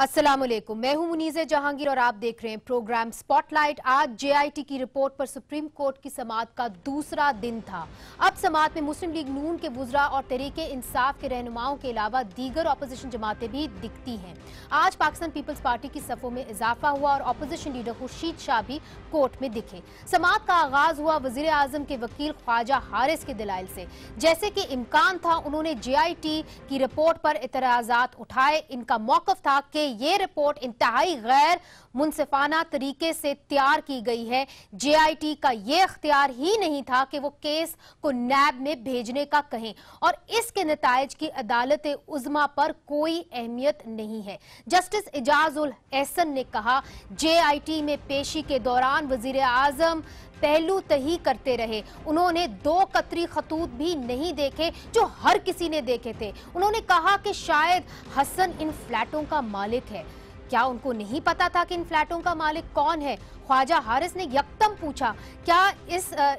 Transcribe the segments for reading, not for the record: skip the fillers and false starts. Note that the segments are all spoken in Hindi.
अस्सलामुअलैकुम, मैं हूं मुनीज़े जहांगीर और आप देख रहे हैं प्रोग्राम स्पॉटलाइट। आज जेआईटी की रिपोर्ट पर सुप्रीम कोर्ट की समाअत का दूसरा दिन था। अब समाअत में मुस्लिम लीग नून के वुज़रा और तहरीके इंसाफ के रहनुमाओं के अलावा दीगर अपोजिशन जमातें भी दिखती हैं। आज पाकिस्तान पीपल्स पार्टी की सफ़ों में इजाफा हुआ और अपोजिशन लीडर खुर्शीद शाह भी कोर्ट में दिखे। समाअत का आगाज हुआ वज़ीर आज़म के वकील ख्वाजा हारिस के दलाइल से। जैसे कि इम्कान था, उन्होंने जेआईटी की रिपोर्ट पर इतराज़ात उठाए। इनका मौक़िफ़ था कि ये रिपोर्ट इंतहाई गैर मुनसिफाना तरीके से तैयार की गई है। जेआईटी का ये इख्तियार ही नहीं था कि वो केस को नैब में भेजने का कहें और इसके नताइज की अदालत उज़्मा पर कोई अहमियत नहीं है। जस्टिस एजाज उल एहसन ने कहा, जेआईटी में पेशी के दौरान वज़ीर आज़म पहलू तही करते रहे। उन्होंने 2 कतरी खतूत भी नहीं देखे जो हर किसी ने देखे थे। उन्होंने कहा कि शायद हसन इन फ्लैटों का मालिक है। क्या उनको नहीं पता था कि इन फ्लैटों का मालिक कौन है? ख्वाजा हारिस ने यकदम पूछा, क्या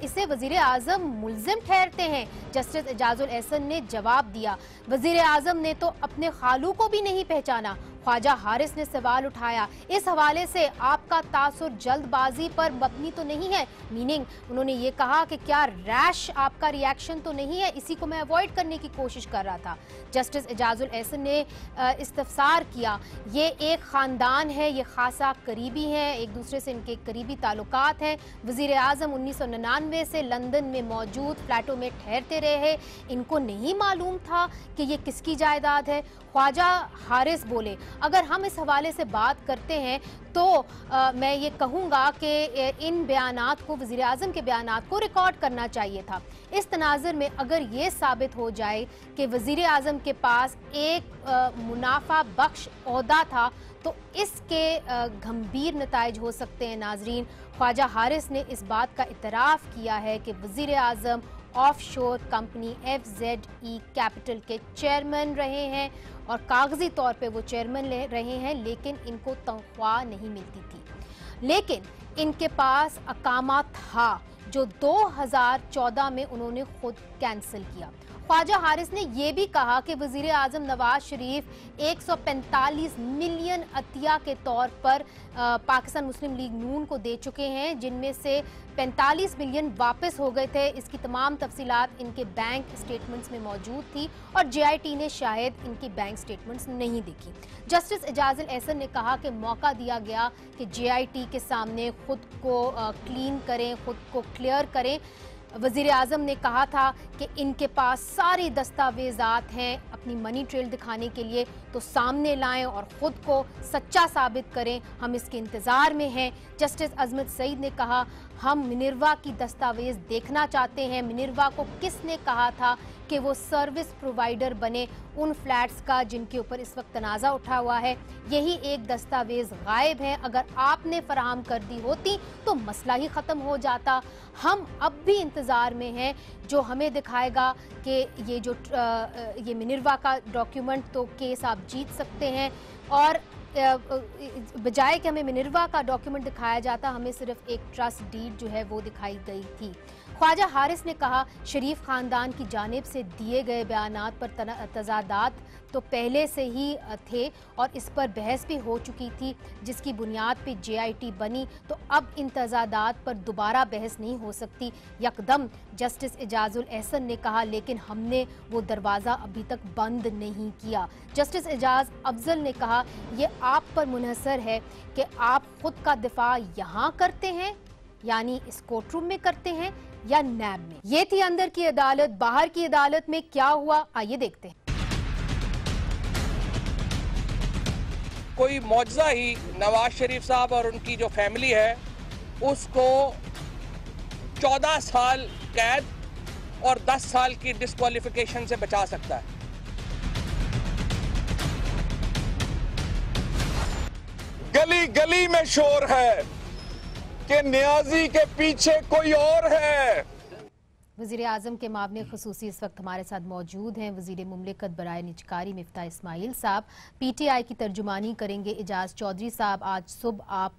इसे वजीर आजम मुल्जिम ठहरते हैं? जस्टिस एजाजुल एहसन ने जवाब दिया, वजीर आजम ने तो अपने खालू को भी नहीं पहचाना। ख्वाजा हारिस ने सवाल उठाया, इस हवाले से आपका तासुर जल्दबाजी पर मबनी तो नहीं है? मीनिंग उन्होंने ये कहा कि क्या रैश आपका रिएक्शन तो नहीं है? इसी को मैं अवॉइड करने की कोशिश कर रहा था। जस्टिस एजाजुल एहसन ने इस्तफसार किया, ये एक खानदान है, ये खासा करीबी हैं, एक दूसरे से इनके करीबी ताल्लुकात हैं। वजीर आजम 1999 से लंदन में मौजूद फ्लैटों में ठहरते रहे। इनको नहीं मालूम था कि ये किसकी जायदाद है? ख्वाजा हारिस बोले, अगर हम इस हवाले से बात करते हैं तो मैं ये कहूँगा कि इन बयानात को, वज़ीर आज़म के बयानात को रिकॉर्ड करना चाहिए था। इस तनाज़ुर में अगर ये साबित हो जाए कि वज़ीर आज़म के पास एक मुनाफा बख्श ओहदा था तो इसके गंभीर नताइज हो सकते हैं। नाजरीन, ख्वाजा हारिस ने इस बात का इतराफ़ किया है कि वज़ीर आज़म ऑफशोर कंपनी FZE कैपिटल के चेयरमैन रहे हैं और कागजी तौर पे वो चेयरमैन रहे हैं, लेकिन इनको तनख्वाह नहीं मिलती थी। लेकिन इनके पास अकामा था जो 2014 में उन्होंने खुद कैंसिल किया। ख्वाजा हारिस ने यह भी कहा कि वज़ीर आज़म नवाज शरीफ 145 मिलियन अतिया के तौर पर पाकिस्तान मुस्लिम लीग नून को दे चुके हैं, जिनमें से 45 मिलियन वापस हो गए थे। इसकी तमाम तफसीलात इनके बैंक स्टेटमेंट्स में मौजूद थी और जेआईटी ने शायद इनकी बैंक स्टेटमेंट्स नहीं देखी। जस्टिस एजाजुल एहसन ने कहा कि मौका दिया गया कि जेआईटी के सामने खुद को क्लीन करें, खुद को क्लियर करें। वज़ीर आज़म ने कहा था कि इनके पास सारी दस्तावेज़ात हैं, अपनी मनी ट्रेल दिखाने के लिए तो सामने लाएं और ख़ुद को सच्चा साबित करें। हम इसके इंतज़ार में हैं। जस्टिस अजमत सईद ने कहा, हम मिनर्वा की दस्तावेज़ देखना चाहते हैं। मिनर्वा को किसने कहा था कि वो सर्विस प्रोवाइडर बने उन फ्लैट्स का जिनके ऊपर इस वक्त तनाज़ा उठा हुआ है? यही एक दस्तावेज़ गायब है। अगर आपने फराहम कर दी होती तो मसला ही ख़त्म हो जाता। हम अब भी इंतज़ार में हैं जो हमें दिखाएगा कि ये मिनर्वा का डॉक्यूमेंट तो केस आप जीत सकते हैं। और बजाय कि हमें मिनर्वा का डॉक्यूमेंट दिखाया जाता, हमें सिर्फ एक ट्रस्ट डीड जो है वो दिखाई गई थी। ख्वाजा हारिस ने कहा, शरीफ खानदान की जानिब से दिए गए बयानात पर तजादात तो पहले से ही थे और इस पर बहस भी हो चुकी थी, जिसकी बुनियाद पे जेआईटी बनी, तो अब इन तजादात पर दोबारा बहस नहीं हो सकती। यकदम जस्टिस एजाजुल एहसन ने कहा, लेकिन हमने वो दरवाज़ा अभी तक बंद नहीं किया। जस्टिस एजाज अफजल ने कहा, ये आप पर मुनहसर है कि आप खुद का दिफा यहाँ करते हैं, यानी इस कोर्ट रूम में करते हैं या नैब में। ये थी अंदर की अदालत। बाहर की अदालत में क्या हुआ, आइए देखते हैं। कोई मौजज़ा ही नवाज शरीफ साहब और उनकी जो फैमिली है उसको 14 साल कैद और 10 साल की डिस्क्वालिफिकेशन से बचा सकता है। गली गली में शोर है कि नियाजी के पीछे कोई और है। वज़ीर आज़म के मामले खुसूसी इस वक्त हमारे साथ मौजूद हैं वज़ीर मुमलिकत बराए निजकारी मिफ्ता इस्माइल साहब। PTI की तर्जुमानी करेंगे एजाज चौधरी साहब। आज सुबह आप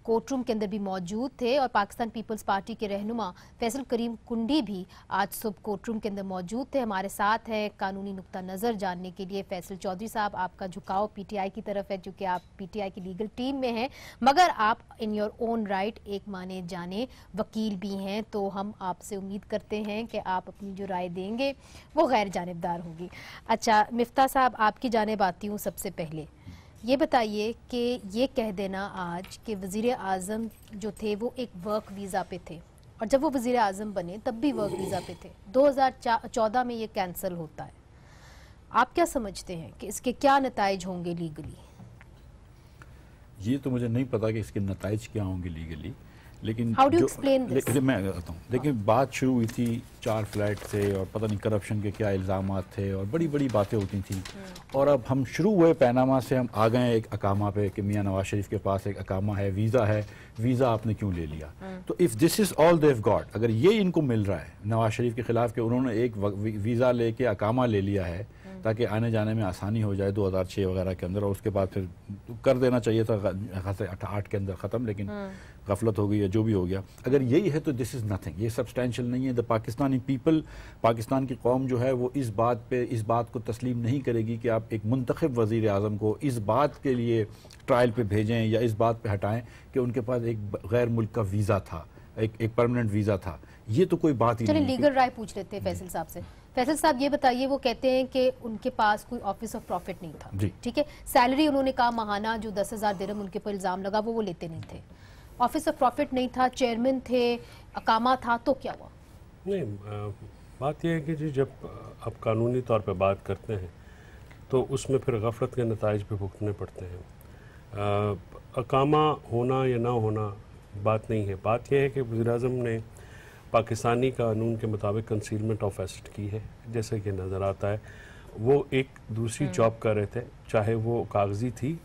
कोर्ट रूम के अंदर भी मौजूद थे और पाकिस्तान पीपल्स पार्टी के रहनुमा फैसल करीम कुंडी भी आज सुबह कोर्ट रूम के अंदर मौजूद थे। हमारे साथ है कानूनी नुक्ता नज़र जानने के लिए फैसल चौधरी साहब। आपका झुकाव PTI की तरफ है चूँकि आप PTI की लीगल टीम में हैं, मगर आप इन योर ओन राइट एक माने जाने वकील भी हैं, तो हम आपसे उम्मीद करते हैं कि आप अपनी जो राय देंगे वो गैर जानिबदार होगी। अच्छा मिफ्ता साहब, आपकी जानिब आती हूँ। सबसे पहले ये बताइए कि ये कह देना आज कि वज़ीर आज़म जो थे वो एक वर्क वीज़ा पे थे और जब वो वज़ीर आज़म बने तब भी वर्क वीज़ा पे थे, 2014 में ये कैंसिल होता है। आप क्या समझते हैं कि इसके क्या नताइज होंगे लीगली? ये तो मुझे नहीं पता कि इसके नताइज क्या होंगे लीगली, लेकिन मैं कहता हूँ, लेकिन बात शुरू हुई थी 4 फ्लैट से और पता नहीं करप्शन के क्या इल्ज़ामात थे और बड़ी बड़ी बातें होती थी, और अब हम शुरू हुए पैनामा से हम आ गए एक अकामा पे कि मियाँ नवाज शरीफ के पास एक अकामा है, वीज़ा है, वीज़ा आपने क्यों ले लिया? तो if this is all they've got, अगर ये इनको मिल रहा है नवाज शरीफ के खिलाफ कि उन्होंने एक वीज़ा लेके अकामा ले लिया है ताकि आने जाने में आसानी हो जाए 2006 वगैरह के अंदर, और उसके बाद फिर कर देना चाहिए था 8 के अंदर ख़त्म, लेकिन गफलत हो गई है, जो भी हो गया। अगर यही है तो दिस इज़ नथिंग, ये सब्सटेंशियल नहीं है। द पाकिस्तानी पीपल, पाकिस्तान की कौम जो है वो इस बात को तस्लीम नहीं करेगी कि आप एक मुंतखब वज़ीर आज़म को इस बात के लिए ट्रायल पे भेजें या इस बात पे हटाएं कि उनके पास एक गैर मुल्क का वीज़ा था, एक परमानेंट वीज़ा था। ये तो कोई बात ही नहीं। चलिए लीगल राय पूछ लेते हैं फैसल साहब से। फैसल साहब ये बताइए, वो कहते हैं कि उनके पास कोई ऑफिस ऑफ प्रॉफिट नहीं था, ठीक है, सैलरी उन्होंने कहा माहाना जो 10,000 दिरहम उनके पर इल्ज़ाम लगा वो लेते नहीं थे, ऑफिस ऑफ प्रॉफिट नहीं था, चेयरमैन थे, अकामा था, तो क्या हुआ? नहीं, बात यह है कि जी जब आप कानूनी तौर पे बात करते हैं तो उसमें फिर गफलत के नताइज भी भुगतने पड़ते हैं। अकामा होना या ना होना बात नहीं है, बात यह है कि वज़ीर-ए-आज़म ने पाकिस्तानी कानून के मुताबिक कंसीलमेंट ऑफ एसेट की है, जैसे कि नज़र आता है। वो एक दूसरी जॉब कर रहे थे, चाहे वो कागजी थी,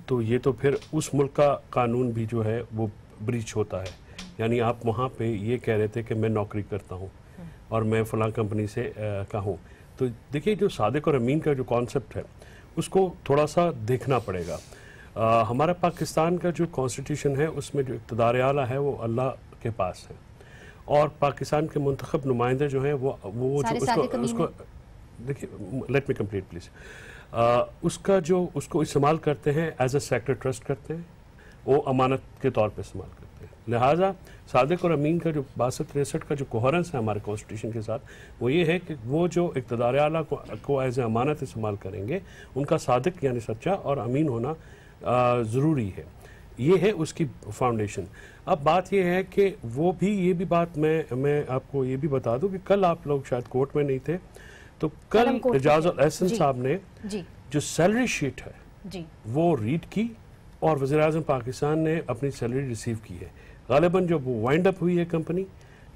तो ये तो फिर उस मुल्क का कानून भी जो है वो ब्रीच होता है। यानी आप वहाँ पे ये कह रहे थे कि मैं नौकरी करता हूँ और मैं फ़लाँ कंपनी से का हूँ। तो देखिए, जो सादिक और अमीन का जो कॉन्सेप्ट है उसको थोड़ा सा देखना पड़ेगा। हमारा पाकिस्तान का जो कॉन्स्टिट्यूशन है उसमें जो इक़्तिदार आला है वो अल्लाह के पास है, और पाकिस्तान के मुंतखब नुमाइंदे जो हैं वो जो उसको देखिए, लेट मी कंप्लीट प्लीज़, उसका जो उसको इस्तेमाल करते हैं एज अ सेक्टर ट्रस्ट करते हैं, वो अमानत के तौर पे इस्तेमाल करते हैं। लिहाजा सादिक और अमीन का जो 62-63 का जो कोहरेंस है हमारे कॉन्स्टिट्यूशन के साथ, वो ये है कि वो जो इक़्तिदार आला को एज ए अमानत इस्तेमाल करेंगे, उनका सादिक यानी सच्चा और अमीन होना ज़रूरी है। ये है उसकी फाउंडेशन। अब बात ये है कि वो भी ये भी बात मैं आपको ये भी बता दूं कि कल आप लोग शायद कोर्ट में नहीं थे, तो कल एजाज एहसन साहब ने जो सैलरी शीट है जी वो रीड की और वज़ीर-ए-आज़म पाकिस्तान ने अपनी सैलरी रिसीव की है। गालिबन जो वो वाइंड अप हुई है कंपनी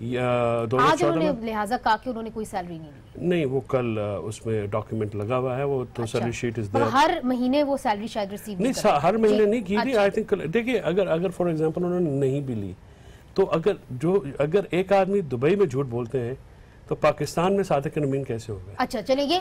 आज उन्होंने लिहाजा कहा कि उन्होंने कोई सैलरी नहीं ली। नहीं, वो कल उसमें डॉक्यूमेंट लगा हुआ है, वो तो सैलरी शीट इज देयर। हर महीने वो सैलरी शायद रिसीव नहीं, हर महीने नहीं की थी। आई थिंक देखिए, अगर फॉर एग्जांपल उन्होंने नहीं भी ली तो अगर एक आदमी दुबई में झूठ बोलते हैं तो पाकिस्तान में सादिक नमीन कैसे हो गए? अच्छा चलिए, ये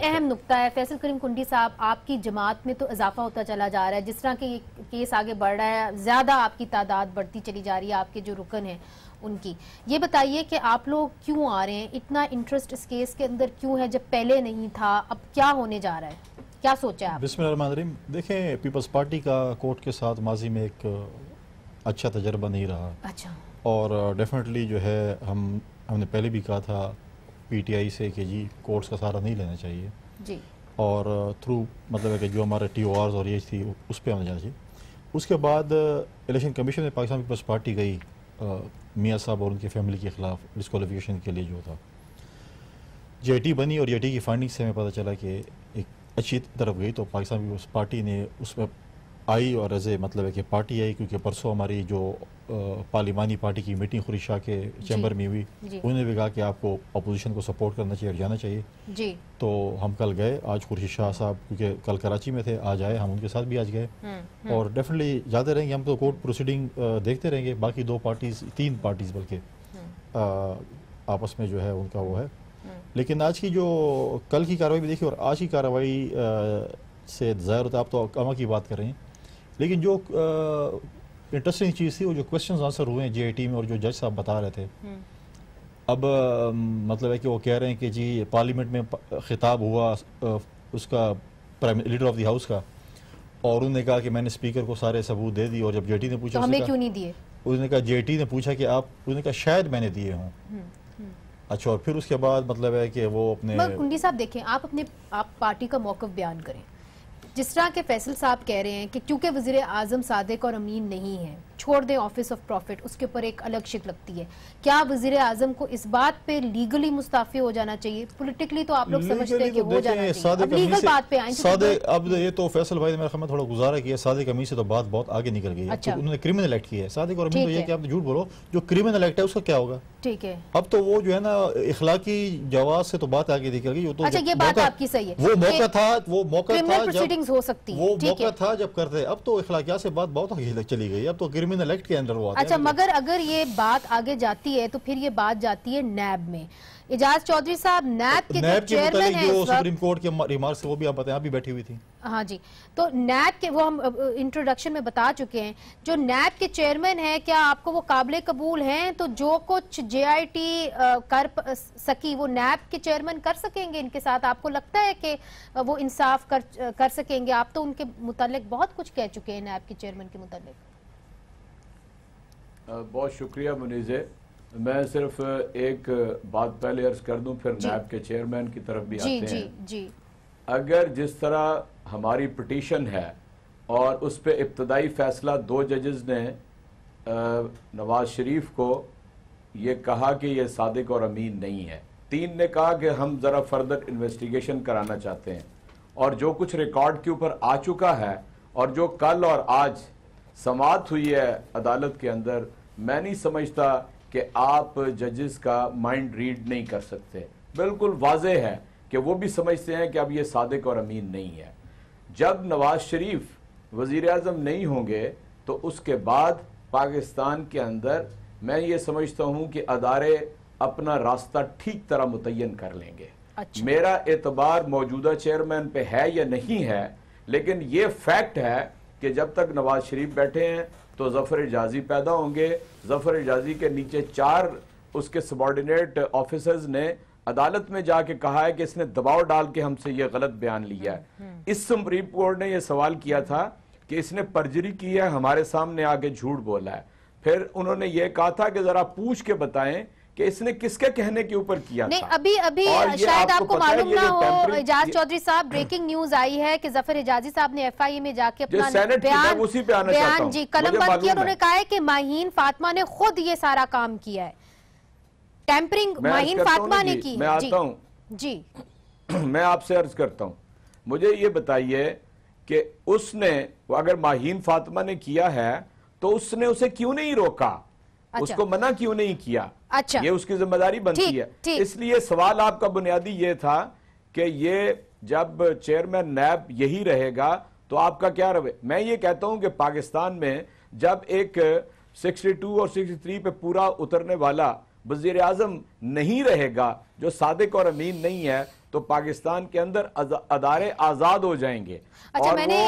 अहम नुक्ता है। फैसल करीम कुंडी साहब, आपकी जमात में तो इजाफा होता चला जा रहा है, जिस तरह के ये केस आगे बढ़ रहा है ज्यादा आपकी तादाद बढ़ती चली जा रही है, आपके जो रुकन है उनकी। ये बताइए कि आप लोग क्यों आ रहे हैं, इतना इंटरेस्ट इस केस के अंदर क्यों है जब पहले नहीं था? अब क्या होने जा रहा है, क्या सोचा है? बिस्मिल्लाहिर्रहमानिर्रहीम। देखें, पीपल्स पार्टी का कोर्ट के साथ माजी में एक अच्छा तजर्बा नहीं रहा। अच्छा। और डेफिनेटली जो है हमने पहले भी कहा था PTI से कि जी कोर्ट्स का सहारा नहीं लेना चाहिए जी, और थ्रू मतलब है कि जो हमारे TORs और ये थी उस पर हमें जाना चाहिए। उसके बाद इलेक्शन कमीशन में पाकिस्तान पीपल्स पार्टी गई मियाँ साहब और उनकी फैमिली के ख़िलाफ़ डिस्क्वालिफिकेशन के लिए जो था, JT बनी और JT की फाइंडिंग से हमें पता चला कि एक अच्छी तरफ गई, तो पाकिस्तान पीपल्स पार्टी ने उसमें आई और एज ए मतलब है कि पार्टी आई, क्योंकि परसों हमारी जो पार्लिमानी पार्टी की मीटिंग खुरी शाह के चैम्बर में हुई, उन्होंने भी कहा कि आपको अपोजिशन को सपोर्ट करना चाहिए और जाना चाहिए जी। तो हम कल गए, आज खुर्शीद शाह साहब क्योंकि कल कराची में थे, आज आए, हम उनके साथ भी आज गए और डेफिनेटली जाते रहेंगे। हम तो कोर्ट प्रोसीडिंग देखते रहेंगे। बाकी 2 पार्टीज 3 पार्टीज बल्कि आपस में जो है उनका वो है। लेकिन आज की जो कल की कार्रवाई भी देखी और आज की कार्रवाई से ज़ाहिर होता है, आप तो अकामा की बात कर रहे हैं, लेकिन जो इंटरेस्टिंग चीज़ थी वो जो क्वेश्चन आंसर हुए हैं JIT में और जो जज साहब बता रहे थे, अब मतलब है कि वो कह रहे हैं कि जी पार्लियामेंट में खिताब हुआ उसका prime leader of the house का, और उन्होंने कहा कि मैंने स्पीकर को सारे सबूत दे दिए, और जब JIT ने पूछा तो हमें क्यों नहीं दिए, उसने कहा JIT ने पूछा कि आप, उसने कहा शायद मैंने दिए हों। अच्छा, और फिर उसके बाद मतलब है कि वो अपने कुंडी साहब देखें, आप पार्टी का मौक़िफ़ बयान करें। जिस तरह के फैसल साहब कह रहे हैं कि क्योंकि वज़ीर आज़म सादिक और अमीन नहीं है, छोड़ दें ऑफिस ऑफ प्रॉफिट, उसके ऊपर एक अलग शिक लगती है। क्या वज़ीर आज़म को इस बात पे लीगली मुस्ताफ़ी हो जाना चाहिए? पॉलिटिकली तो आप लोग समझते हैं कि हो जाना चाहिए, अब लीगल बात पे आए। अब ये तो फैसल भाई ने मेरे ख्याल में थोड़ा गुजारा किया, सादिक अमीन से तो बात बहुत आगे निकल गई है। अच्छा। तो उन्होंने क्रिमिनल एक्ट किया है। सादिक और अमीन तो ये कि आप झूठ बोलो, जो क्रिमिनल एक्ट है उसका क्या होगा? ठीक है, अब तो वो जो है ना इखलाकी जवाब से तो बात आगे निकल गई। तो अच्छा, ये बात आपकी सही है, वो मौका था प्रोसीडिंग्स हो सकती है, वो मौका था जब करते। अब तो इखलाकियात से बात बहुत आगे चली गई, अब तो क्रिमिनल एक्ट के अंदर वो। अच्छा, मगर अगर ये बात आगे जाती है तो फिर ये बात जाती है नैब में। एजाज चौधरी साहब नैब के चेयरमैन हैं, जो सुप्रीम कोर्ट के रिमार्क्स वो भी आप बताएं, आप भी बैठी हुई थी। हाँ जी, तो नैब के वो हम इंट्रोडक्शन में बता चुके हैं, जो नैब के चेयरमैन हैं, क्या आपको वो काबिल कबूल हैं? तो जो कुछ JIT कर सकी वो नैब के चेयरमैन कर सकेंगे इनके साथ? आपको लगता है कि वो इंसाफ कर सकेंगे? आप तो उनके मुतालिक बहुत कुछ कह चुके हैं, नैब के चेयरमैन के मुतालिक। बहुत शुक्रिया मुनीज़े। मैं सिर्फ एक बात पहले अर्ज कर दूं, फिर नैब के चेयरमैन की तरफ भी आते हैं। जी। अगर जिस तरह हमारी पिटीशन है और उस पर इब्तदाई फैसला 2 जजेस ने नवाज शरीफ को ये कहा कि ये सादिक और अमीन नहीं है, 3 ने कहा कि हम ज़रा फर्दर इन्वेस्टिगेशन कराना चाहते हैं, और जो कुछ रिकॉर्ड के ऊपर आ चुका है और जो कल और आज समाअत हुई है अदालत के अंदर, मैं नहीं समझता कि आप जजेस का माइंड रीड नहीं कर सकते। बिल्कुल वाज़ेह है कि वो भी समझते हैं कि अब ये सादिक और अमीन नहीं है। जब नवाज शरीफ वज़ीर आज़म नहीं होंगे तो उसके बाद पाकिस्तान के अंदर मैं ये समझता हूँ कि अदारे अपना रास्ता ठीक तरह मुतय्यन कर लेंगे। अच्छा। मेरा एतबार मौजूदा चेयरमैन पे है या नहीं है, लेकिन ये फैक्ट है कि जब तक नवाज शरीफ बैठे हैं तो ज़फ़र एजाज़ी पैदा होंगे। ज़फ़र एजाज़ी के नीचे 4 उसके सबॉर्डिनेट ऑफिसर्स ने अदालत में जाके कहा है कि इसने दबाव डाल के हमसे ये गलत बयान लिया है। इस सुप्रीम कोर्ट ने यह सवाल किया था कि इसने परजरी की है, हमारे सामने आके झूठ बोला है। फिर उन्होंने ये कहा था कि जरा पूछ के बताएं कि इसने किसके कहने के ऊपर किया नहीं, था। अभी शायद आपको मालूम ना हो एजाज चौधरी साहब, ब्रेकिंग न्यूज आई है कि ज़फ़र एजाजी साहब ने FIA में जाके अपना बयान जी कलमबंद किया। उन्होंने कहा है कि माहीन फातिमा ने खुद ये सारा काम किया है, टैंपरिंग माहीन फातिमा ने की। मैं आता हूं जी, मैं आपसे अर्ज करता हूं, मुझे ये बताइए कि उसने अगर माहीन फातिमा ने किया है तो उसने उसे क्यों नहीं रोका? अच्छा। उसको मना क्यों नहीं किया? अच्छा। ये उसकी जिम्मेदारी बनती है। इसलिए सवाल आपका बुनियादी ये था कि ये जब चेयरमैन नैब यही रहेगा तो आपका क्या रवैया? मैं ये कहता हूं कि पाकिस्तान में जब एक 62 और 63 पे पूरा उतरने वाला वज़ीर आज़म नहीं रहेगा, जो सादिक और अमीन नहीं है, तो पाकिस्तान के अंदर अदारे आजाद हो जाएंगे। अच्छा, और मैंने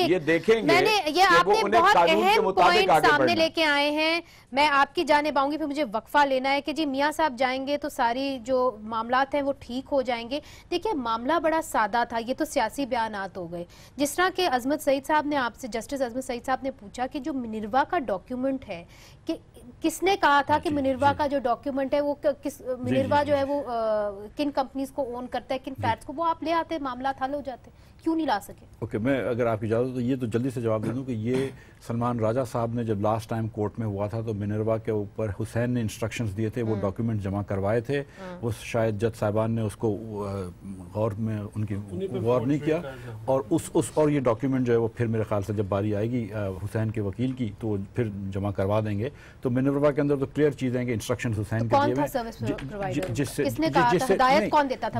ये देखेंगे ये आपने बहुत अहम पॉइंट सामने लेके आए हैं। मैं आपकी जानिब आऊंगी, फिर मुझे वक्फा लेना है कि जी मियां साहब जाएंगे तो सारी जो मामलात हैं वो ठीक हो जाएंगे। देखिए, मामला बड़ा सादा था, ये तो सियासी बयानात हो गए। जिस तरह के अजमत सईद साहब ने आपसे, जस्टिस अजमत सईद साहब ने पूछा कि जो मिनर्वा का डॉक्यूमेंट है, कि किसने कहा था कि मिनर्वा का जो डॉक्यूमेंट है वो मिनर्वा जो है वो किन कंपनीज को ओन करता है, किन फ्लैट्स को, वो आप ले आते, मामला हल हो जाते, क्यों नहीं ला सके? ओके, मैं अगर आपकी इजाज़त तो ये तो जल्दी से जवाब दे दूं कि ये सलमान राजा साहब ने जब लास्ट टाइम कोर्ट में हुआ था तो मिनर्वा के ऊपर हुसैन ने इंस्ट्रक्शंस दिए थे, वो डॉक्यूमेंट जमा करवाए थे। वो शायद जज साहिबान ने उसको गौर में उनकी गौर नहीं किया, और और ये डॉक्यूमेंट जो है वो फिर मेरे ख्याल से जब बारी आएगी हुसैन के वकील की तो फिर जमा करवा देंगे। तो मिनर्वा के अंदर तो क्लियर चीज़ है कि इंस्ट्रक्शन हुसैन के दिए हुए,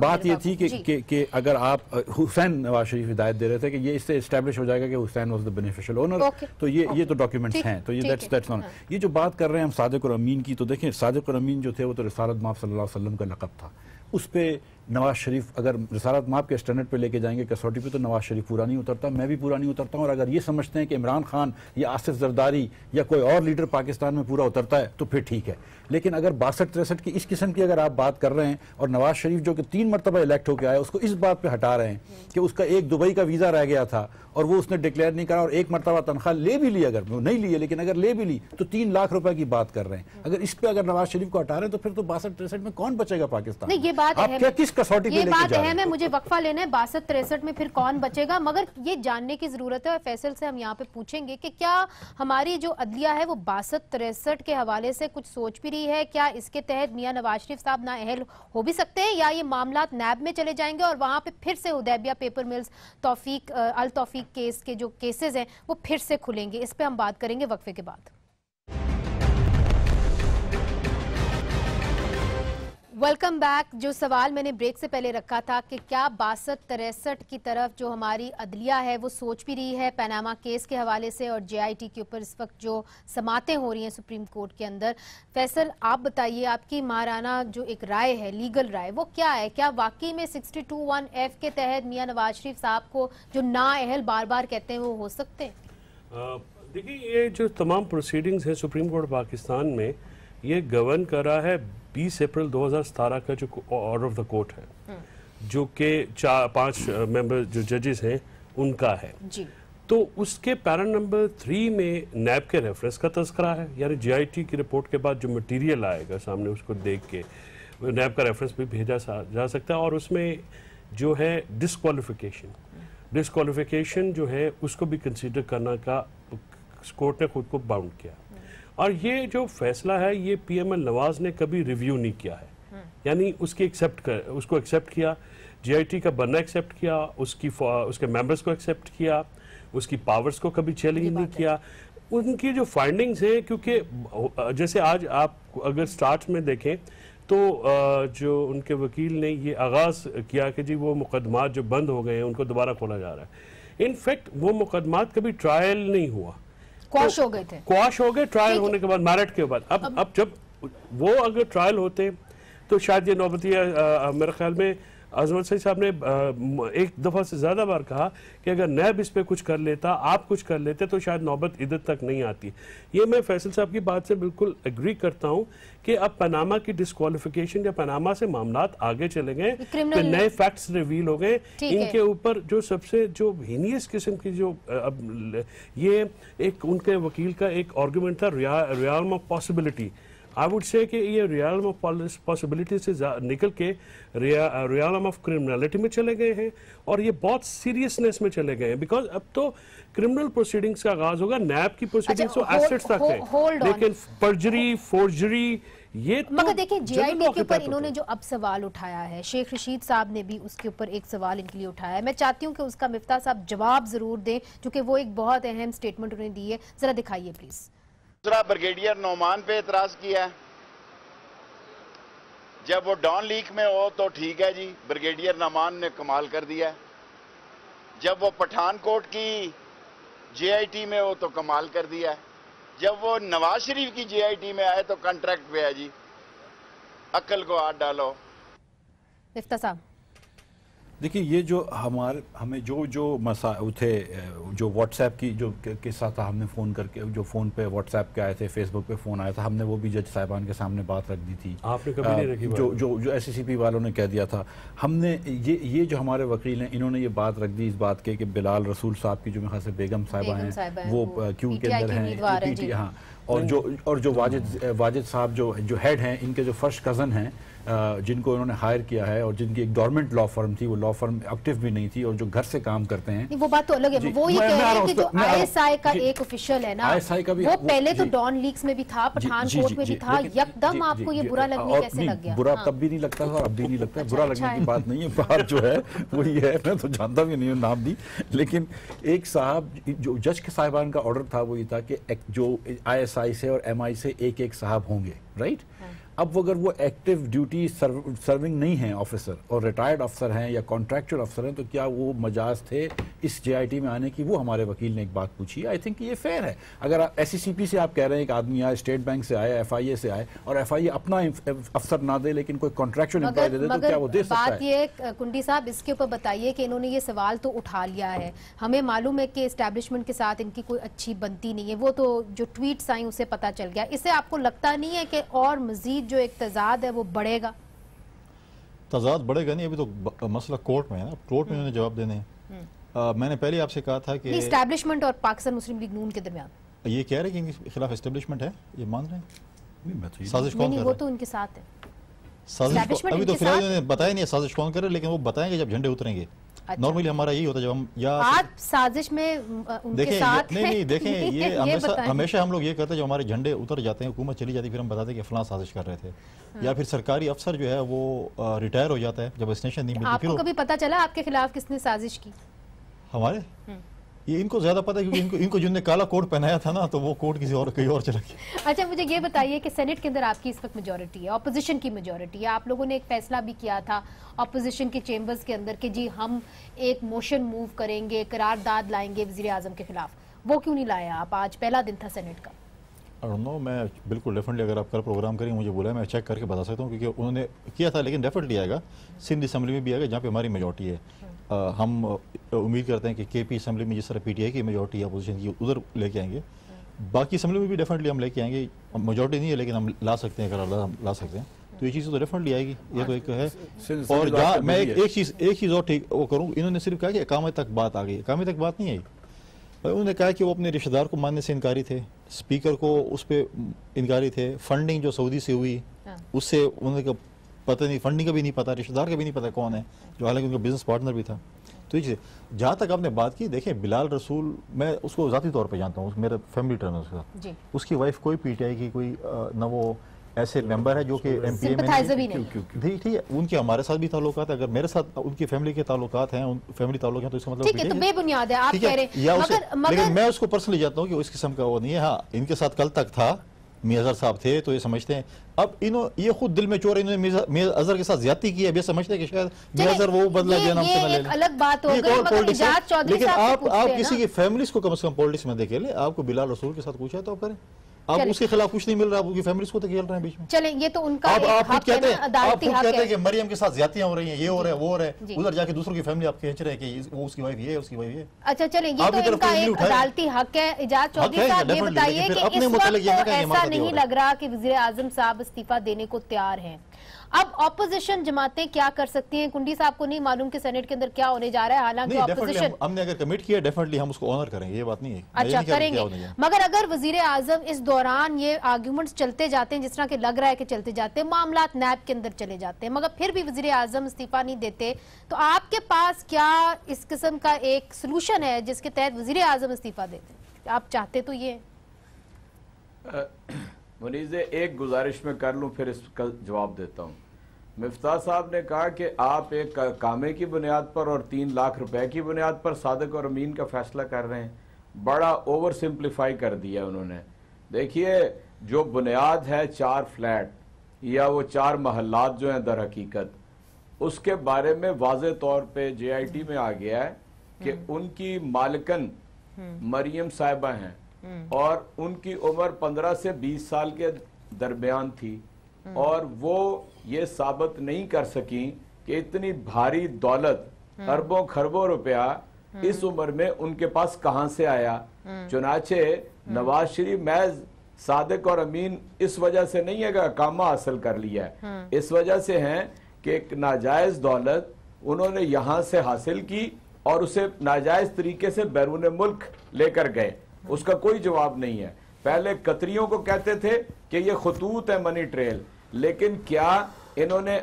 बात ये थी कि अगर आप हुसैन नवाज शरीफ हिदायत दे रहे थे कि ये इससे एस्टैब्लिश हो जाएगा कि Hussain was the beneficial owner, तो ये तो डॉक्यूमेंट्स हैं, तो ये दैट्स नॉट। ये जो बात कर रहे हैं हम सादिक और अमीन की, तो देखें सादिक और अमीन जो थे वो तो रिसालत माब सल्लल्लाहु अलैहि वसल्लम का लक़ब था, उस पर नवाज शरीफ अगर रिसालत माब के स्टैंडर्ड पे लेके जाएंगे कसौटी पे, तो नवाज शरीफ पूरा नहीं उतरता, मैं भी पूरा नहीं उतरता हूँ। और अगर ये समझते हैं कि इमरान खान या आसिफ जरदारी या कोई और लीडर पाकिस्तान में पूरा उतरता है तो फिर ठीक है, लेकिन अगर 62-63 की इस किस्म की अगर आप बात कर रहे हैं और नवाज शरीफ जो कि 3 मरतबा इलेक्ट होकर आया उसको इस बात पे हटा रहे हैं कि उसका एक दुबई का वीज़ा रह गया था और वो उसने डिक्लेयर नहीं करा और 1 मरतबा तनख्वाह ले भी ली, अगर वो नहीं लिए लेकिन अगर ले भी ली तो 3 लाख रुपए की बात कर रहे हैं। अगर इस पे अगर नवाज शरीफ को हटा रहे हैं तो फिर तो 62-63 में कौन बचेगा पाकिस्तान? ये बात आप क्या किस कसौटी पे लेके जा रहे हैं? मुझे वक्फा लेना है, 62-63 में फिर कौन बचेगा, मगर ये जानने की जरूरत है और फैसल से हम यहाँ पे पूछेंगे कि क्या हमारी जो अदलिया है वो 62-63 के हवाले से कुछ सोच भी रही है, क्या इसके तहत मियां नवाज शरीफ साहब नाअहल हो भी सकते हैं, या ये मामलात नैब में चले जाएंगे और वहां पे फिर से हुदैबिया पेपर मिल्स अल तौफीक केस के जो केसेस हैं वो फिर से खुलेंगे? इस पे हम बात करेंगे वक्फे के बाद। Welcome back. जो सवाल मैंने ब्रेक से पहले रखा था कि क्या 62-63 की तरफ जो हमारी अदलिया है वो सोच भी रही है पनामा केस के हवाले से और JIT के ऊपर इस वक्त जो समातें हो रही हैं सुप्रीम कोर्ट के अंदर, फैसल आप बताइए आपकी माराना जो एक राय है, लीगल राय, वो क्या है? क्या वाकई में 62(1)(f के तहत मियां नवाज शरीफ साहब को जो नाअहल बार बार कहते हैं वो हो सकते हैं? देखिए, ये जो तमाम प्रोसीडिंग्स हैं सुप्रीम कोर्ट पाकिस्तान में, ये गवर्न कर रहा है 20 अप्रैल 2017 का जो ऑर्डर ऑफ द कोर्ट है, जो कि 4-5 मेंबर जो जजेस हैं उनका है जी। तो उसके पैरा नंबर 3 में नैब के रेफरेंस का तस्करा है, यानी JIT की रिपोर्ट के बाद जो मटेरियल आएगा सामने उसको देख के नैब का रेफरेंस भी भेजा जा सकता है, और उसमें जो है डिस्क्वालिफिकेशन जो है उसको भी कंसीडर करना का कोर्ट ने खुद को बाउंड किया। और ये जो फैसला है ये PML नवाज ने कभी रिव्यू नहीं किया है, यानी उसको एक्सेप्ट किया, JIT का बनना एक्सेप्ट किया, उसके मेंबर्स को एक्सेप्ट किया, उसकी पावर्स को कभी चैलेंज नहीं किया। उनकी जो फाइंडिंग्स हैं, क्योंकि जैसे आज आप अगर स्टार्ट में देखें तो जो उनके वकील ने ये आगाज़ किया कि जी वो मुकदमात जो बंद हो गए हैं उनको दोबारा खोला जा रहा है। इनफैक्ट वो मुकदमात कभी ट्रायल नहीं हुआ, क्वाश हो गए थे, क्वाश हो गए ट्रायल होने के बाद, मैरिट के बाद। अब जब वो अगर ट्रायल होते तो शायद ये नौबती मेरे ख्याल में आजमल सईद साहब ने एक दफ़ा से ज़्यादा बार कहा कि अगर नैब इस पे कुछ कर लेता, आप कुछ कर लेते, तो शायद नौबत इधर तक नहीं आती। ये मैं फैसल साहब की बात से बिल्कुल एग्री करता हूँ कि अब पनामा की डिस्क्वालिफिकेशन या पनामा से मामलात आगे चले गए, नए फैक्ट्स रिवील हो गए, इनके ऊपर जो सबसे जो हीनियस किस्म की जो अब ये एक उनके वकील का एक आर्गूमेंट था realm of possibility. I would say कि ये रियल्म ऑफ पॉसिबिलिटी से निकल के रियल्म ऑफ क्रिमिनलिटी में चले गए हैं, और ये बहुत सीरियसनेस में चले गए हैं, बिकॉज अब तो क्रिमिनल प्रोसीडिंग्स का आगाज होगा। नैब की प्रोसीडिंग्स तो एसेट्स तक है, लेकिन पर्जरी, फोर्जरी, ये तो मगर देखिए JIT के ऊपर इन्होंने जो अब सवाल उठाया है, शेख रशीद साहब ने भी उसके ऊपर एक सवाल इनके लिए उठाया है। मैं चाहती हूँ कि उसका मिफ्ता साहब जवाब जरूर दें, क्योंकि वो एक बहुत अहम स्टेटमेंट उन्होंने दी है, जरा दिखाइए प्लीज। दूसरा, ब्रिगेडियर नौमान पे एतराज किया है। जब वो डॉन लीक में हो तो ठीक है जी, ब्रिगेडियर नौमान ने कमाल कर दिया है। जब वो पठानकोट की JIT में हो तो कमाल कर दिया है। जब वो नवाज शरीफ की JIT में आए तो कॉन्ट्रैक्ट पे है जी, अक्ल को हाथ डालो। मिफ्ता साहब देखिए, ये जो हमें जो मसा थे, जो व्हाट्सएप की जो किस्सा था, हमने फ़ोन करके जो फ़ोन पे व्हाट्सएप के आए थे, फेसबुक पे फ़ोन आया था, हमने वो भी जज साहिबान के सामने बात रख दी थी। आपने कभी नहीं रखी? जो SCCP वालों ने कह दिया था, हमने ये जो हमारे वकील हैं इन्होंने ये बात रख दी इस बात के कि बिलाल रसूल साहब की जो मेरे ख्याल से बेगम साहिबा हैं वो क्यू के अंदर हैं, हाँ, और जो वाजिद साहब जो हेड हैं, इनके जो फर्स्ट कज़न हैं जिनको इन्होंने हायर किया है और जिनकी एक गवर्नमेंट लॉ फर्म थी, वो लॉ फर्म एक्टिव भी नहीं थी और जो घर से काम करते हैं, वो बात तो अलग है। वो ये कह रहे हैं कि जो आईएसआई का एक ऑफिशियल है ना, आईएसआई का भी वो पहले तो डॉन लीक्स में भी था, पठानकोट में भी था, यकदम आपको ये बुरा लगने कैसे लग गया? बुरा तब भी नहीं लगता था, अब भी नहीं लगता। बुरा लगने की बात नहीं है, बात जो है वो ये है, मैं तो जानता भी नहीं हूँ नाम भी, लेकिन एक साहब जो जज के साहिबान का ऑर्डर था वो ये था कि जो आईएसआई से और एमआई से एक साहब होंगे, राइट? अब अगर वो एक्टिव ड्यूटी सर्विंग नहीं है ऑफिसर और रिटायर्ड अफसर हैं या कॉन्ट्रैक्चुअल अफसर हैं, तो क्या वो मजाज थे इस जेआईटी में आने की? वो हमारे वकील ने एक बात पूछी। आई थिंक ये फेयर है। अगर एससीसीपी से आप कह रहे हैं एक आदमी आए, स्टेट बैंक से आए, एफआईए से आए, और एफआईए अपना अफसर ना दे लेकिन कोई कॉन्ट्रैक्चुअल एम्प्लॉय दे दे, तो क्या वो दे सकता है? बात ये कुंडी साहब, इसके ऊपर बताइए कि इन्होंने ये सवाल तो उठा लिया है, हमें मालूम है कि एस्टैब्लिशमेंट के साथ इनकी कोई अच्छी बनती नहीं है, वो तो जो ट्वीट्स आई उससे पता चल गया। इससे आपको लगता नहीं है कि और मजीद जो एक तजाद है वो बढ़ेगा? तजाद बढ़ेगा नहीं, अभी तो मसला कोर्ट में है ना, कोर्ट में उन्होंने जवाब देने हैं। मैंने पहले आपसे कहा था कि एस्टैब्लिशमेंट और पाकिस्तान मुस्लिम लीग नून के दरमियान ये कह रहे हैं कि इनके खिलाफ एस्टैब्लिशमेंट है, ये मान रहे हैं? साजिश कौन कर रहा है? वो तो उनके साथ है साजिश। अभी तो फिलहाल उन्होंने बताया नहीं है साजिश कौन कर रहे, लेकिन वो बताएंगे जब झंडे उतरेंगे। नॉर्मली हमारा यही होता है जब हम या आप साजिश में उनके साथ नहीं देखें ये हमेशा हम लोग ये करते हैं, जब हमारे झंडे उतर जाते हैं, हुकूमत चली जाती है, फिर हम बताते हैं कि फलां साजिश कर रहे थे। या फिर सरकारी अफसर जो है वो रिटायर हो जाता है जब एक्सटेंशन नहीं मिलती। आपको कभी पता चला आपके खिलाफ किसने साजिश की? हमारे ये इनको ज्यादा पता है, क्योंकि इनको जिनने काला कोट पहनाया था ना, तो वो कोट किसी और कहीं और चला गया। अच्छा, मुझे ये बताइए कि सेनेट के अंदर आपकी इस वक्त मेजॉरिटी है, ऑपोजिशन की मेजॉरिटी है। आप लोगों ने एक फैसला भी किया था ऑपोजिशन के चेंबर्स के अंदर कि जी हम एक मोशन मूव करेंगे, करारदाद लाएंगे वजीर आजम के खिलाफ, वो क्यों नहीं लाया आप? आज पहला दिन था सेनेट का। नो, मैं बिल्कुल डेफिनेटली, अगर आप कल प्रोग्राम करेंगे मुझे बोला, मैं चेक करके बता सकता हूँ, क्योंकि उन्होंने किया था, लेकिन डेफिनेटली आएगा। सिंध असम्बली में भी आएगा जहाँ पे हमारी मेजॉरिटी है। हम उम्मीद करते हैं कि केपी असम्बली में जिस तरह पीटीआई की मेजॉरिटी है अपोजिशन की, उधर लेके आएंगे। बाकी असम्बली में भी डेफिनेटली हम लेके आएंगे। मेजॉरिटी नहीं है लेकिन हम ला सकते हैं, अगर हम ला सकते हैं तो ये चीज़ तो डेफिनेटली आएगी। ये तो एक है। और जहाँ मैं एक चीज़ और ठीक वो करूँ, इन्होंने सिर्फ कहा कि इकामत तक बात आ गई। इकामत तक बात नहीं आई। उन्होंने कहा कि वो अपने रिश्तेदार को मानने से इनकारी थे, स्पीकर को उस पर इनकारी थे, फंडिंग जो सऊदी से हुई उससे उन्होंने पता नहीं, फंडिंग का भी नहीं पता, रिश्तेदार का भी नहीं पता कौन है, जो हालांकि उनका बिजनेस पार्टनर भी था। तो ये जहाँ तक आपने बात की, देखें बिलाल रसूल, मैं उसको ज़ाती तौर पे जानता हूँ, मेरा फैमिली टर्म है उसका। उसकी वाइफ कोई पीटीआई की कोई न वो ऐसे मेंबर है जो कि एमपीए में नहीं, ठीक है। उनके हमारे साथ भी ताल्लुकात है, अगर मेरे साथ उनकी फैमिली के ताल्लुकात हैं, फैमिली ताल्लुक हैं, तो इसका मतलब ठीक है, तो बेबुनियाद है आप कह रहे हैं। लेकिन मैं उसको पर्सनली जानता हूँ कि इस किस्म का वो नहीं है। हाँ, इनके साथ कल तक था, मियां अजहर साहब थे, तो ये समझते हैं। अब ये खुद दिल में चोर, इन्होंने मियां अजहर के साथ ज्यादती की है, ये समझते हैं कि शायद मियां अजहर वो बदला दिया नाम से ना ले ले। अलग बात हो गई, मगर इजाज चौधरी लेकिन आप किसी की फैमिलीज को कम से कम पॉलिटिक्स में देखे ले। आपको बिलाल रसूल के साथ पूछा तो आप करें, आप उसके खिलाफ कुछ नहीं मिल रहा, आप उनकी फैमिलीज को तो खेल रहे हैं बीच में। चलें, ये तो उनका आप कहते हैं कि मरियम के साथ ज्यादतियां हो रही हैं, ये हो रहा है, वो हो रहा है, उधर जाके दूसरों की फैमिली आप खींच रहे हैं कि वो उसकी वाइफ ये है, उसकी वाइफ ये। अच्छा चलें, ये तो इनका एक अदालती हक है। इजाज चौधरी साहब, ये बताइए कि इस वक्त ऐसा नहीं लग रहा कि वज़ीर आज़म साहब इस्तीफा देने को तैयार हैं। अब ऑपोजिशन जमातें क्या कर सकती हैं? कुंडी साहब को नहीं मालूम कि सेनेट के अंदर क्या होने जा रहा है, हालांकि ऑपोजिशन हमने अगर कमिट किया डेफिनेटली हम उसको ऑनर करेंगे, ये बात नहीं है। अच्छा करेंगे, मगर अगर वजीर आजम इस दौरान ये आर्ग्यूमेंट्स चलते जाते हैं, जिस तरह के लग रहा है कि चलते जाते हैं, मामलात नैब के अंदर चले जाते हैं, मगर फिर भी वजीर आजम इस्तीफा नहीं देते, तो आपके पास क्या इस किस्म का एक सोल्यूशन है जिसके तहत वजीर आजम इस्तीफा देते? आप चाहते तो ये मुनीज़े, एक गुजारिश में कर लूँ, फिर इसका जवाब देता हूँ। मिफ्ताह साहब ने कहा कि आप एक कामे की बुनियाद पर और 3 लाख रुपए की बुनियाद पर सादिक और अमीन का फैसला कर रहे हैं। बड़ा ओवर सिंप्लीफाई कर दिया उन्होंने। देखिए, जो बुनियाद है 4 फ्लैट या वो 4 महल्लात जो हैं दर हकीकत, उसके बारे में वाज़े तौर पे जेआईटी में आ गया है कि उनकी मालिकन मरियम साहिबा हैं और उनकी उम्र 15 से 20 साल के दरमियान थी, और वो ये साबित नहीं कर सकी कि इतनी भारी दौलत, अरबों खरबों रुपया इस उम्र में उनके पास कहां से आया। चुनाचे नवाज शरीफ महज सादिक और अमीन इस वजह से नहीं है कि कामा हासिल कर लिया है, इस वजह से है कि एक नाजायज दौलत उन्होंने यहां से हासिल की और उसे नाजायज तरीके से बैरून मुल्क लेकर गए। उसका कोई जवाब नहीं है। पहले कतरियों को कहते थे कि ये खतूत है मनी ट्रेल, लेकिन क्या इन्होंने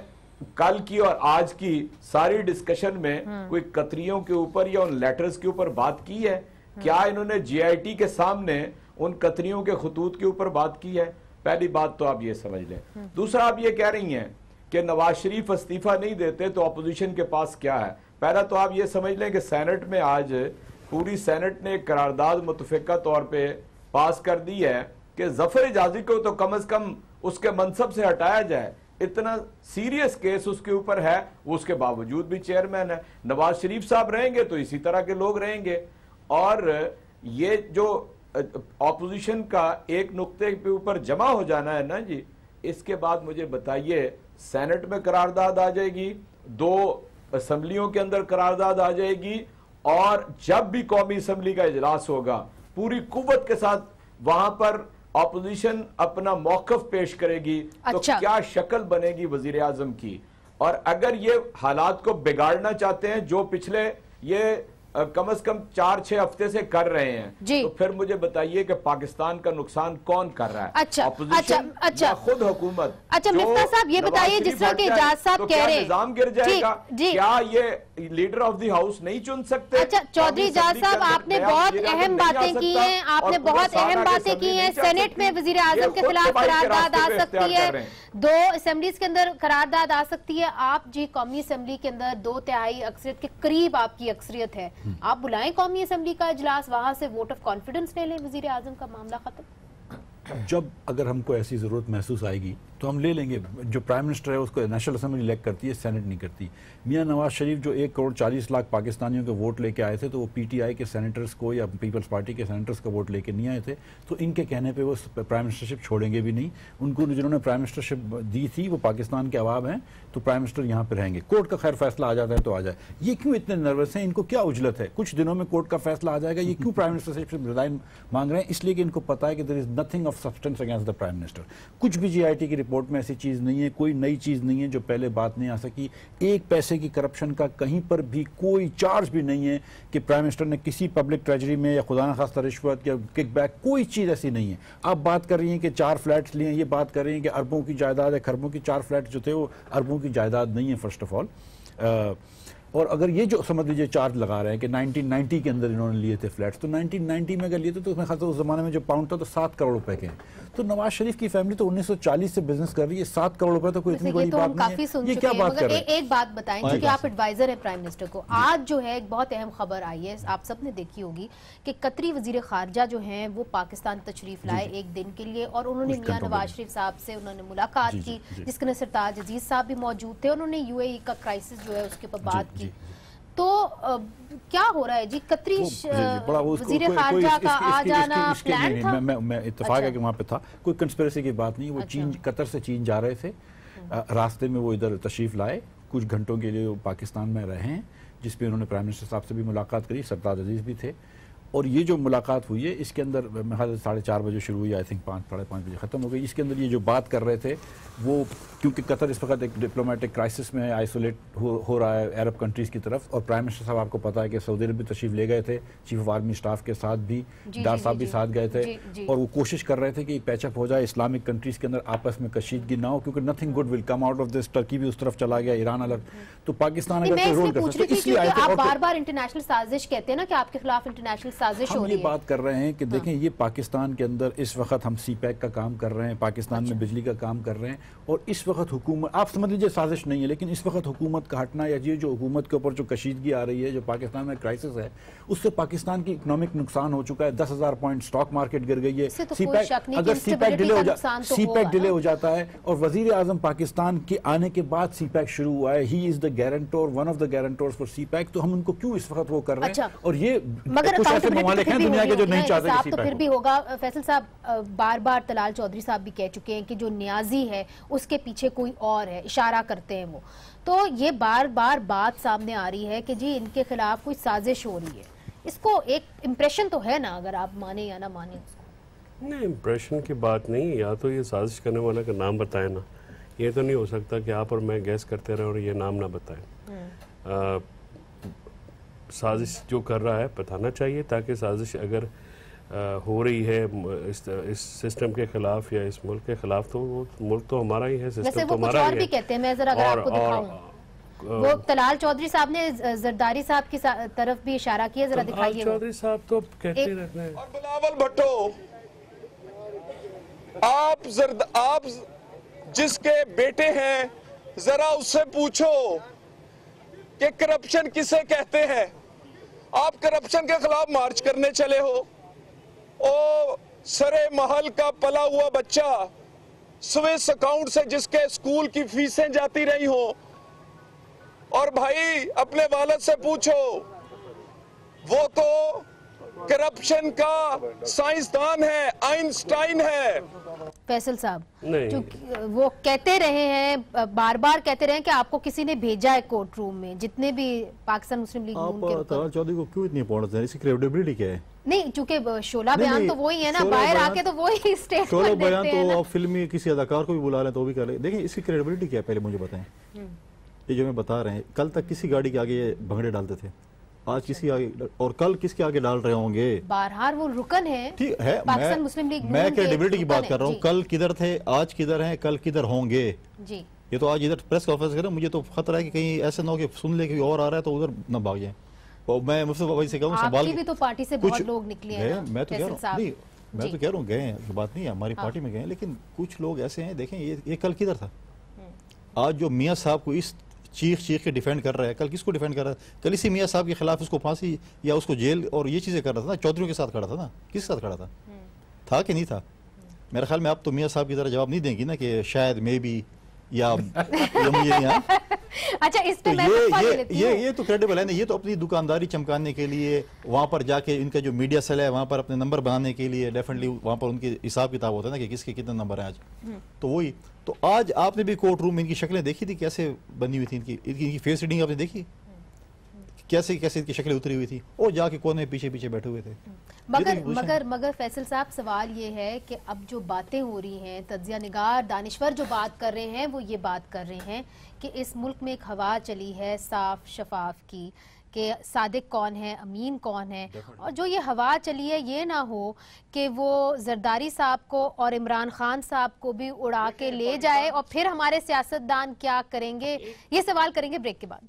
कल की और आज की सारी डिस्कशन में कोई कतरियों के ऊपर या उन लेटर्स के ऊपर बात की है? क्या इन्होंने जीआईटी के सामने उन कतरियों के खतूत के ऊपर बात की है? पहली बात तो आप ये समझ लें। दूसरा, आप ये कह रही हैं कि नवाज शरीफ इस्तीफा नहीं देते तो अपोजिशन के पास क्या है। पहला तो आप ये समझ लें कि सेनेट में आज पूरी सेनेट ने एक करारदाद मुतफिका तौर पे पास कर दी है कि जफर इजाजी को तो कम से कम उसके मनसब से हटाया जाए। इतना सीरियस केस उसके ऊपर है, वो उसके बावजूद भी चेयरमैन है। नवाज शरीफ साहब रहेंगे तो इसी तरह के लोग रहेंगे। और ये जो ऑपोजिशन का एक नुक्ते के ऊपर जमा हो जाना है ना जी, इसके बाद मुझे बताइए सेनेट में करारदाद आ जाएगी, 2 असेंबलियों के अंदर करारदाद आ जाएगी, और जब भी कौमी असेंबली का इजलास होगा पूरी कुव्वत के साथ वहां पर ऑपोजिशन अपना मौकफ पेश करेगी। तो क्या शक्ल बनेगी वजीर आजम की। और अगर ये हालात को बिगाड़ना चाहते हैं जो पिछले ये कम से कम 4-6 हफ्ते से कर रहे हैं, तो फिर मुझे बताइए कि पाकिस्तान का नुकसान कौन कर रहा है? अच्छा, खुद हुकूमत। अच्छा मिफ्ता साहब ये बताइए, जिस तरह के इजाज साहब कह रहे हैं निजाम गिर जाएगा, क्या ये लीडर ऑफ द हाउस नहीं चुन सकते? अच्छा चौधरी इजाज साहब, आपने बहुत अहम बातें की हैं, आपने बहुत अहम बातें की हैं। सेनेट में वजीर आजम के खिलाफ करारदाद आ सकती है, 2 असेंबलीज के अंदर करारदाद आ सकती है। आप जी कौमी असेंबली के अंदर 2/3 अक्सरियत के करीब आपकी अक्सरियत है, आप बुलाएं कौमी असेंबली का इजलास, वहां से वोट ऑफ कॉन्फिडेंस ले लें, वजीर आजम का मामला खत्म। जब अगर हमको ऐसी जरूरत महसूस आएगी तो हम ले लेंगे। जो प्राइम मिनिस्टर है उसको नेशनल असेंबली इलेक्ट करती है, सेनेट नहीं करती। मियां नवाज शरीफ जो 1 करोड़ 40 लाख पाकिस्तानियों के वोट लेके आए थे, तो वो पीटीआई के सेनेटर्स को या पीपल्स पार्टी के सेनेटर्स का वोट लेके नहीं आए थे। तो इनके कहने पे वो प्राइम मिनिस्टरशिप छोड़ेंगे भी नहीं। उनको जिन्होंने प्राइम मिनिस्टरशिप दी थी वो पाकिस्तान के अवाम हैं, तो प्राइम मिनिस्टर यहाँ पे रहेंगे। कोर्ट का खैर फैसला आ जाता है तो आ जाए। ये क्यों इतने नर्वस हैं? इनको क्या उजलत है? कुछ दिनों में कोर्ट का फैसला आ जाएगा, ये क्यों प्राइम मिनिस्टरशिप से रिजाइन मांग रहे हैं? इसलिए कि इनको पता है कि there is nothing of substance against the prime minister. कुछ भी जीआईटी की रिपोर्ट में ऐसी चीज नहीं है, कोई नई चीज नहीं है जो पहले बात नहीं आ सकी। 1 पैसे की करप्शन का कहीं पर भी कोई चार्ज भी नहीं है कि प्राइम मिनिस्टर ने किसी पब्लिक ट्रेजरी में या खुदा न खास्ता रिश्वत या किकबैक, कोई चीज ऐसी नहीं है। आप बात कर रही हैं कि 4 फ्लैट्स लिए, ये बात कर रही हैं कि अरबों की जायदाद है, खरबों की। 4 फ्लैट जो थे वो अरबों की जायदाद नहीं है फर्स्ट ऑफ ऑल। और अगर ये जो समझ लीजिए चार्ज लगा रहे हैं कि 1990 के अंदर इन्होंने लिए थे फ्लैट्स, तो 1990 में अगर लिए थे तो उसमें खास उस जमाने में जो पाउंड था तो 7 करोड़ रुपए के हैं। तो नवाज शरीफ की फैमिली तो 1940 से बिजनेस कर रही है, 7 करोड़ रुपए तो कोई इतनी बड़ी बात नहीं है। ये क्या बात कर रहे हैं? एक बात बताएं, क्योंकि आप एडवाइजर हैं प्राइम मिनिस्टर को, आज जो है एक बहुत अहम खबर आई है, आप सबने देखी होगी कि कतरी वजीर खारजा जो हैं वो पाकिस्तान तशरीफ लाए 1 दिन के लिए, और उन्होंने मियां नवाज शरीफ साहब से उन्होंने मुलाकात की, जिसके अंदर सरताज अजीज साहब भी मौजूद थे। उन्होंने यूएई का क्राइसिस जो है उसके ऊपर बात की। तो क्या हो रहा है जी? कतरी वजीर खारजा का आ जाना प्लान था? मैं इत्तेफाक है कि वहाँ पे था, कोई कंस्पिरेसी की बात नहीं। वो चीन, कतर से चीन जा रहे थे, रास्ते में वो इधर तशरीफ लाए, कुछ घंटों के लिए वो पाकिस्तान में रहे हैं, जिसपे उन्होंने प्राइम मिनिस्टर साहब से भी मुलाकात करी, सरताज अजीज भी थे। और ये जो मुलाकात हुई है इसके अंदर 4:30 बजे शुरू हुई, आई थिंक 5, साढ़े 5 बजे ख़त्म हो गई। इसके अंदर ये जो बात कर रहे थे वो, क्योंकि कतर इस वक्त एक डिप्लोमेटिक क्राइसिस में आइसोलेट हो रहा है अरब कंट्रीज़ की तरफ, और प्राइम मिनिस्टर साहब आपको पता है कि सऊदी अरब भी तशरीफ ले गए थे, चीफ ऑफ आर्मी स्टाफ के साथ भी, डार साहब भी साथ गए थे, और वो कोशिश कर रहे थे कि पैचअप हो जाए, इस्लामिक कंट्रीज़ के अंदर आपस में कशीदगी ना हो, क्योंकि nothing good will come out of this. Turkey भी उस तरफ चला गया, ईरान अलग, तो पाकिस्तान अगर कोई रोल कर सकता है, इसलिए आए थे। आप बार-बार इंटरनेशनल साजिश कहते हैं ना कि आपके खिलाफ इंटरनेशनल साजिश हो रही है। बात कर रहे हैं कि देखें ये पाकिस्तान के अंदर इस वक्त हम सीपैक का काम कर रहे हैं, पाकिस्तान में बिजली का काम कर रहे हैं, और इस वक्त हुकूमत, आप समझ लीजिए साजिश नहीं है, लेकिन इस वक्त हुकूमत का हटना, या ये जो हुकूमत के ऊपर जो कशीदगी आ रही है, जो पाकिस्तान में क्राइसिस है, उससे पाकिस्तान की इकोनॉमिक नुकसान हो चुका है। 10,000 पॉइंट स्टॉक मार्केट गिर गई है। अगर सीपैक डिले हो जाता है, और वजीर आजम पाकिस्तान के आने के बाद सीपैक शुरू हुआ है, he is the guarantor, one of the guarantors for CPEC, तो हम उनको क्यों इस वक्त वो कर रहे हैं? और ये कुछ ऐसे ममालिक हैं दुनिया के जो नहीं चाहते कि तो फिर भी होगा। फैसल साहब बार-बार तलाल चौधरी साहब भी कह चुके हैं कि जो न्याजी है उसके पीछे कोई और है, इशारा करते हैं वो। तो ये बार-बार बात सामने आ रही है कि जी इनके खिलाफ कोई साजिश हो रही है। इसको एक इम्प्रेशन तो है ना, अगर आप माने या ना माने उसको। नहीं, इम्प्रेशन की बात नहीं, या तो ये साजिश करने वाला का नाम बताए ना, ये तो नहीं हो सकता कि आप और मैं गैस करते रहे और ये नाम ना बताएं। साजिश जो कर रहा है बताना चाहिए, ताकि साजिश अगर हो रही है इस सिस्टम के खिलाफ या इस मुल्क के खिलाफ, तो वो मुल्क तो हमारा ही है, सिस्टम तो हमारा ही है। भी कहते हैं, मैं जरा अगर आपको दिखाऊं, वो तलाल चौधरी साहब ने जरदारी साहब की तरफ भी इशारा किया, जरा दिखाइए। चौधरी साहब तो कहते रहते हैं। और बिलावल भुट्टो, आप जिसके बेटे हैं, जरा उससे पूछो कि करप्शन किसे कहते हैं। आप करप्शन के खिलाफ मार्च करने चले हो। ओ सरे महल का पला हुआ बच्चा, स्विस अकाउंट से जिसके स्कूल की फीसें जाती रही हो, और भाई अपने वालिद से पूछो, वो तो करप्शन का साइंसदान है, आइंस्टाइन है। फैसल साहब, वो कहते रहे हैं, बार बार कहते रहे हैं कि आपको किसी ने भेजा है कोर्ट रूम में, जितने भी पाकिस्तान मुस्लिम लीग आप तलाल चौधरी को क्यों इतनी इंपॉर्टेंस है? इसकी क्रेडिबिलिटी क्या है? नहीं, चूंकि शोला बयान तो वही है ना, बाहर आके तो वही स्टेटमेंट शोला बयान तो आप फिल्मी किसी अदाकार को भी बुला लें तो भी कर ले। देखिए इसकी क्रेडिबिलिटी क्या है, पहले मुझे बताएं। ये जो मैं बता रहे हैं, कल तक किसी गाड़ी के आगे भंगड़े डालते थे, आज किसी आगे, और कल किसके आगे डाल रहे होंगे? बारहार वो रुकन है, ठीक है। पाकिस्तान मुस्लिम लीग मैं क्रेडिबिलिटी की बात कर रहा हूँ। कल किधर थे, आज किधर हैं, कल किधर होंगे जी। ये तो आज इधर प्रेस कॉन्फ्रेंस करें, मुझे तो खतरा है कि कहीं ऐसा ना हो कि सुन ले कि और आ रहा है तो उधर न भाग जाए। और मैं मुझसे वही से कहूँ, आपकी भी तो पार्टी से बहुत लोग निकले हैं। मैं तो कह रहा हूँ, नहीं मैं तो कह रहा हूँ गए हैं, बात नहीं है, हमारी पार्टी में गए हैं, लेकिन कुछ लोग ऐसे हैं, देखें ये कल किधर था। आज जो मियाँ साहब को इस चीख के डिफेंड कर रहा है, कल किसको डिफेंड कर रहा है? कल इसी मियाँ साहब के खिलाफ उसको फांसी या उसको जेल और ये चीजें कर रहा था ना, चौधरी के साथ खड़ा था ना, किसके साथ खड़ा था कि नहीं था? मेरे ख्याल में आप तो मियाँ साहब की तरह जवाब नहीं देंगी ना कि शायद मे बी या मुझे नहीं। अच्छा, इस पे ये तो क्रेडिबल है ना। ये तो अपनी दुकानदारी चमकाने के लिए वहां पर जाके, इनका जो मीडिया सेल है वहां पर अपने नंबर बनाने के लिए, डेफिनेटली वहां पर उनके हिसाब किताब होता है ना कि किसके कितने नंबर है आज। तो वही तो आज आपने भी कोर्ट रूम में इनकी शक्लें देखी थी कैसे बनी हुई थी, इनकी फेस रीडिंग आपने देखी कैसे कैसे इनकी शक्लें उतरी हुई थी, और जाके कोने में पीछे पीछे बैठे हुए थे। मगर फैसल साहब, सवाल ये है कि अब जो बातें हो रही हैं, तज्जिया निगार दानिश्वर जो बात कर रहे हैं, वो ये बात कर रहे हैं कि इस मुल्क में एक हवा चली है साफ शफाफ की कि सादिक कौन है, अमीन कौन है, और जो ये हवा चली है ये ना हो कि वो जरदारी साहब को और इमरान खान साहब को भी उड़ा के ले जाए, और फिर हमारे सियासतदान क्या करेंगे, ये सवाल करेंगे ब्रेक के बाद।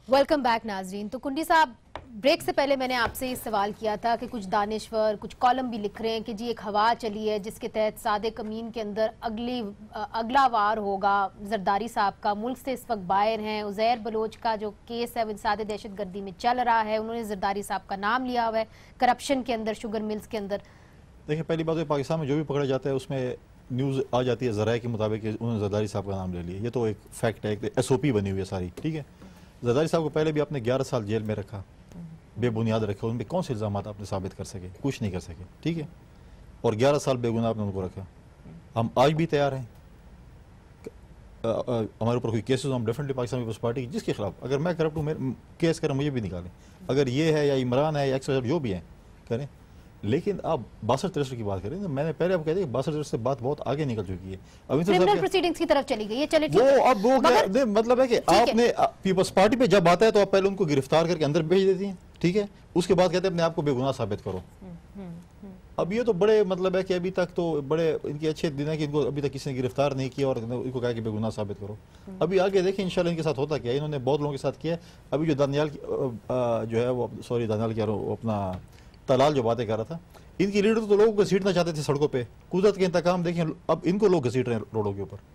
वेलकम बैक नाजरीन। तो कुंडी साहब, ब्रेक से पहले मैंने आपसे ये सवाल किया था कि कुछ दानिश्वर कुछ कॉलम भी लिख रहे हैं कि जी एक हवा चली है जिसके तहत सादिक अमीन के अंदर अगला वार होगा जरदारी साहब का, मुल्क से इस वक्त बाहर हैं। उज़ैर बलोच का जो केस है वो इंसाद दहशतगर्दी में चल रहा है, उन्होंने जरदारी साहब का नाम लिया हुआ है करप्शन के अंदर, शुगर मिल्स के अंदर। देखिए, पहली बात तो पाकिस्तान में जो भी पकड़ा जाता है उसमें न्यूज़ आ जाती है ज़राए के मुताबिक उन्होंने जरदारी साहब का नाम ले लिया। ये तो एक फैक्ट है, एक SOP बनी हुई है सारी, ठीक है। जरदारी साहब को पहले भी आपने 11 साल जेल में रखा, बेबुनियाद रखे, उन पर कौन से इल्ज़ाम आपने साबित कर सके? कुछ नहीं कर सके, ठीक है। और 11 साल बेगुनाह आपने उनको रखा। हम आज भी तैयार हैं, हमारे ऊपर कोई केसेस, हम डेफिनेटली पाकिस्तान पीपल्स पार्टी जिसके खिलाफ, अगर मैं करप्ट हूँ केस करें, मुझे भी निकालें, अगर ये है या इमरान है या जो भी है करें। लेकिन आप 62-63 की बात करें, मैंने पहले आप कहते हैं 62-63 से बात बहुत आगे निकल चुकी है, अभी क्रिमिनल प्रोसीडिंग्स की तरफ चली गई है। चले वो अब वो क्या मतलब है कि आपने पीपल्स पार्टी पे जब आता है तो आप पहले उनको गिरफ्तार करके अंदर भेज देती हैं, ठीक है, उसके बाद कहते हैं अपने आप को बेगुनाह साबित करो। अब ये तो बड़े मतलब है कि अभी तक तो बड़े इनके अच्छे दिन है कि इनको अभी तक किसी ने गिरफ्तार नहीं किया और इनको कहा कि बेगुनाह साबित करो। अभी आगे देखें इंशाल्लाह इनके साथ होता क्या है। इन्होंने बहुत लोगों के साथ किया है। अभी जो दानियाल जो है वो, सॉरी दानियाल कह रहा हूँ, अपना तलाल जो बातें कर रहा था, इनकी लीडर तो लोगों को घसीटना चाहते थे सड़कों पे, कुदरत के इंतकाम देखें अब इनको लोग घसीट रहे हैं रोडों के ऊपर।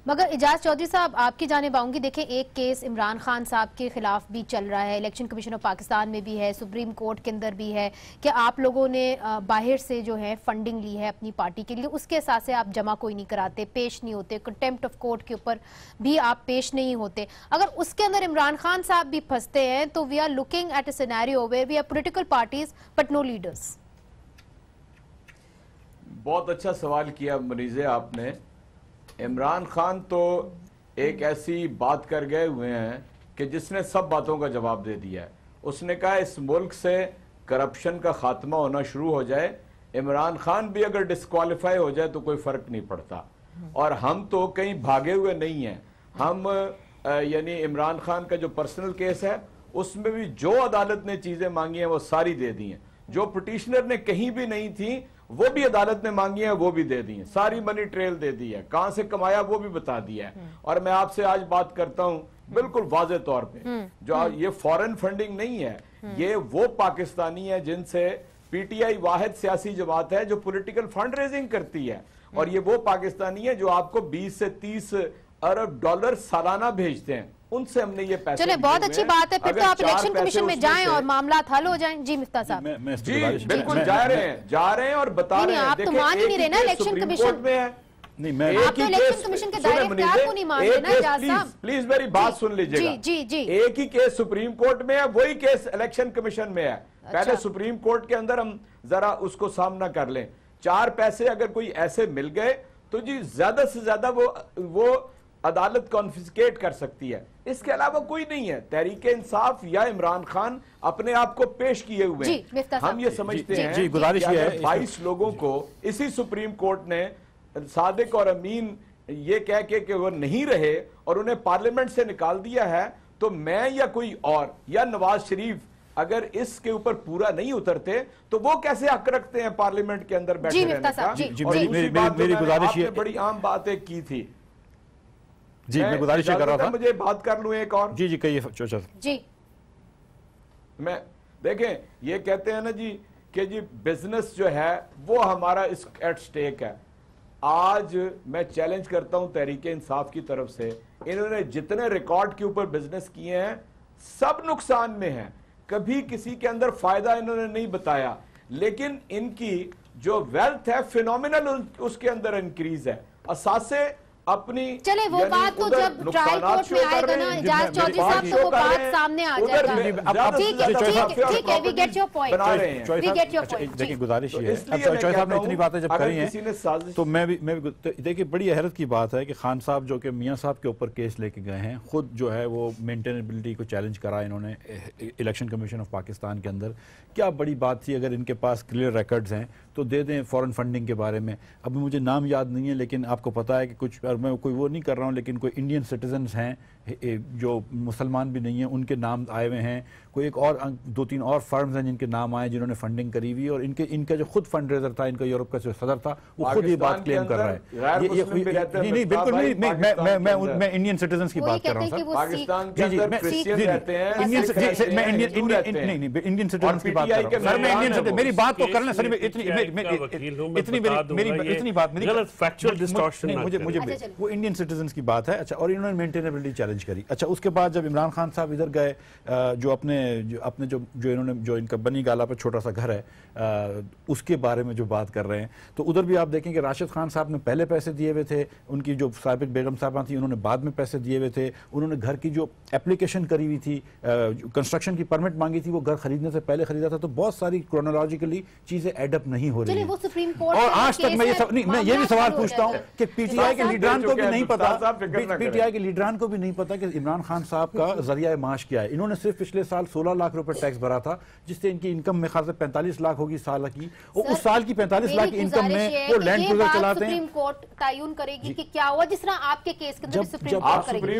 मगर इजाज चौधरी साहब, आपकी जानिब आऊंगी। देखें, एक केस इमरान खान साहब के खिलाफ भी चल रहा है, इलेक्शन कमीशन ऑफ पाकिस्तान में भी है, सुप्रीम कोर्ट के अंदर भी है कि आप लोगों ने बाहर से जो है फंडिंग ली है अपनी पार्टी के लिए, उसके हिसाब से आप जमा कोई नहीं कराते, पेश नहीं होते, कंटेम्प्ट ऑफ कोर्ट के ऊपर भी आप पेश नहीं होते। अगर उसके अंदर इमरान खान साहब भी फंसते हैं तो we are looking at a scenario where we are political parties but no leaders. बहुत अच्छा सवाल किया मनीजे आपने। इमरान खान तो एक ऐसी बात कर गए हुए हैं कि जिसने सब बातों का जवाब दे दिया है। उसने कहा इस मुल्क से करप्शन का खात्मा होना शुरू हो जाए, इमरान खान भी अगर डिस्क्वालीफाई हो जाए तो कोई फर्क नहीं पड़ता। और हम तो कहीं भागे हुए नहीं हैं, हम यानी इमरान खान का जो पर्सनल केस है उसमें भी जो अदालत ने चीजें मांगी हैं वो सारी दे दी हैं, जो पिटिशनर ने कहीं भी नहीं थी वो भी अदालत ने मांगी है, वो भी दे दी है, सारी मनी ट्रेल दे दी है, कहां से कमाया वो भी बता दिया है। और मैं आपसे आज बात करता हूं बिल्कुल वाजे तौर पे, जो ये फॉरेन फंडिंग नहीं है, ये वो पाकिस्तानी है जिनसे पीटीआई वाहिद सियासी जमात है जो पॉलिटिकल फंड रेजिंग करती है, और ये वो पाकिस्तानी है जो आपको 20 से 30 अरब डॉलर सालाना भेजते हैं, उनसे हमने ये पैसे। चलिए बहुत अच्छी बात है, फिर तो आप इलेक्शन कमीशन में जाएं और मामला हल हो जाएं। जी मिफ्ता साहब। जी बिल्कुल जा रहे हैं और बता रहे हैं। आप तो मान ही नहीं रहे ना इलेक्शन कमीशन में है। नहीं, मैं आप इलेक्शन कमीशन के दायरे इख्तियार को नहीं मान रहे ना इजाज साहब। प्लीज मेरी बात सुन लीजिएगा। जी जी, एक ही केस सुप्रीम कोर्ट में है, वही केस इलेक्शन कमीशन में है। पहले सुप्रीम कोर्ट के अंदर हम जरा उसको सामना कर लें। 4 पैसे अगर कोई ऐसे मिल गए तो जी ज्यादा से ज्यादा वो अदालत कॉन्फिस्केट कर सकती है, इसके अलावा कोई नहीं है। तहरीके इंसाफ या इमरान खान अपने आप को पेश किए हुए हैं। हम ये समझते हैं कि अगर 22 लोगों को इसी सुप्रीम कोर्ट ने सादिक और अमीन ये कह के कि वो नहीं रहे और उन्हें पार्लियामेंट से निकाल दिया है, तो मैं या कोई और या नवाज शरीफ अगर इसके ऊपर पूरा नहीं उतरते तो वो कैसे हक रखते हैं पार्लियामेंट के अंदर बैठे रहने का। और मेरी गुजारिश ये बड़ी आम बात एक की थी जी, मैं गुजारिश कर रहा था मुझे बात कर लूं एक और। जी कहिए जी। मैं देखें ये कहते हैं ना जी कि जी बिजनेस जो है वो हमारा एट स्टेक है। आज मैं चैलेंज करता हूं तहरीके इंसाफ की तरफ से, इन्होंने जितने रिकॉर्ड के ऊपर बिजनेस किए हैं सब नुकसान में हैं, कभी किसी के अंदर फायदा इन्होंने नहीं बताया, लेकिन इनकी जो वेल्थ है फिनोमिनल उसके अंदर इंक्रीज है। असासे अपनी चले वो बात तो जब ट्रायल कोर्ट में आएगा ना इजाज चौधरी साहब तो वो बात सामने आ जाएगा। ठीक है, we get your point, we get your point. देखिए गुजारिश ये है, अब चौधरी साहब ने इतनी बातें जब करी हैं तो मैं भी देखिए बड़ी हैरत की बात है कि खान साहब जो कि मियां साहब के ऊपर केस लेके गए हैं, खुद जो है वो मेंटेनेबिलिटी को चैलेंज करा इन्होंने इलेक्शन कमीशन ऑफ पाकिस्तान के अंदर। क्या बड़ी बात थी, अगर इनके पास क्लियर रिकॉर्ड्स हैं तो दे दें फॉरेन फंडिंग के बारे में। अभी मुझे नाम याद नहीं है, लेकिन आपको पता है कि कुछ, और मैं कोई वो नहीं कर रहा हूँ, लेकिन कोई इंडियन सिटीजन्स हैं जो मुसलमान भी नहीं हैं, उनके नाम आए हुए हैं। कोई एक और 2-3 और फर्म्स हैं जिनके नाम आए जिन्होंने फंडिंग करी हुई, और इनका जो खुद फंड रेजर था, इनका यूरोप का जो सदर था, वो खुद ये बात क्लेम कर रहा है। नहीं बिल्कुल नहीं, मैं इंडियन सिटीजन की बात कर रहा हूँ सर। इंडियन सिटीजन की बात कर रहा हूँ सर, मैं इंडियन, मेरी बात को करना सर, इतनी बात मुझे वो इंडियन सिटीजन की बात है। अच्छा, और इन्होंने मेंटेनेबिलिटी चैलेंज करी। अच्छा, उसके बाद जब इमरान खान साहब इधर गए, जो अपने इन्होंने जो इनका बनी गाला पे छोटा सा घर है, उसके बारे में जो बात कर रहे हैं, तो उधर भी आप देखें कि राशिद खान साहब ने पहले पैसे दिए हुए थे, उनकी जो साबिक बेगम साहबा थी उन्होंने बाद में पैसे दिए हुए थे। उन्होंने घर की जो एप्लीकेशन करी हुई थी, कंस्ट्रक्शन की परमिट मांगी थी, वो घर खरीदने से पहले खरीदा था। तो बहुत सारी क्रोनोलॉजिकली चीजें एडअप नहीं हो रही है। और आज तक मैं ये भी सवाल पूछता हूँ कि पीटीआई के लीडरान को भी नहीं पता, पीटीआई के लीडरान को भी नहीं पता कि इमरान खान साहब का जरिया माश क्या है। इन्होंने सिर्फ पिछले साल 16 लाख रुपए टैक्स भरा था, जिससे इनकी इनकम में खास 45 लाख होगी साल की, और उस साल की 45 लाख की इनकम में वो लैंड क्रूजर चलाते हैं। सुप्रीम कोर्ट तयन करेगी कि क्या हुआ, जिस तरह आपके केस के अंदर सुप्रीम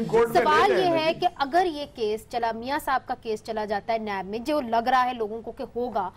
कोर्ट करेगी। सवाल ये है कि अगर ये केस चला, मियां साहब का केस चला जाता है नैब में, जो लग रहा है लोगों को कि होगा,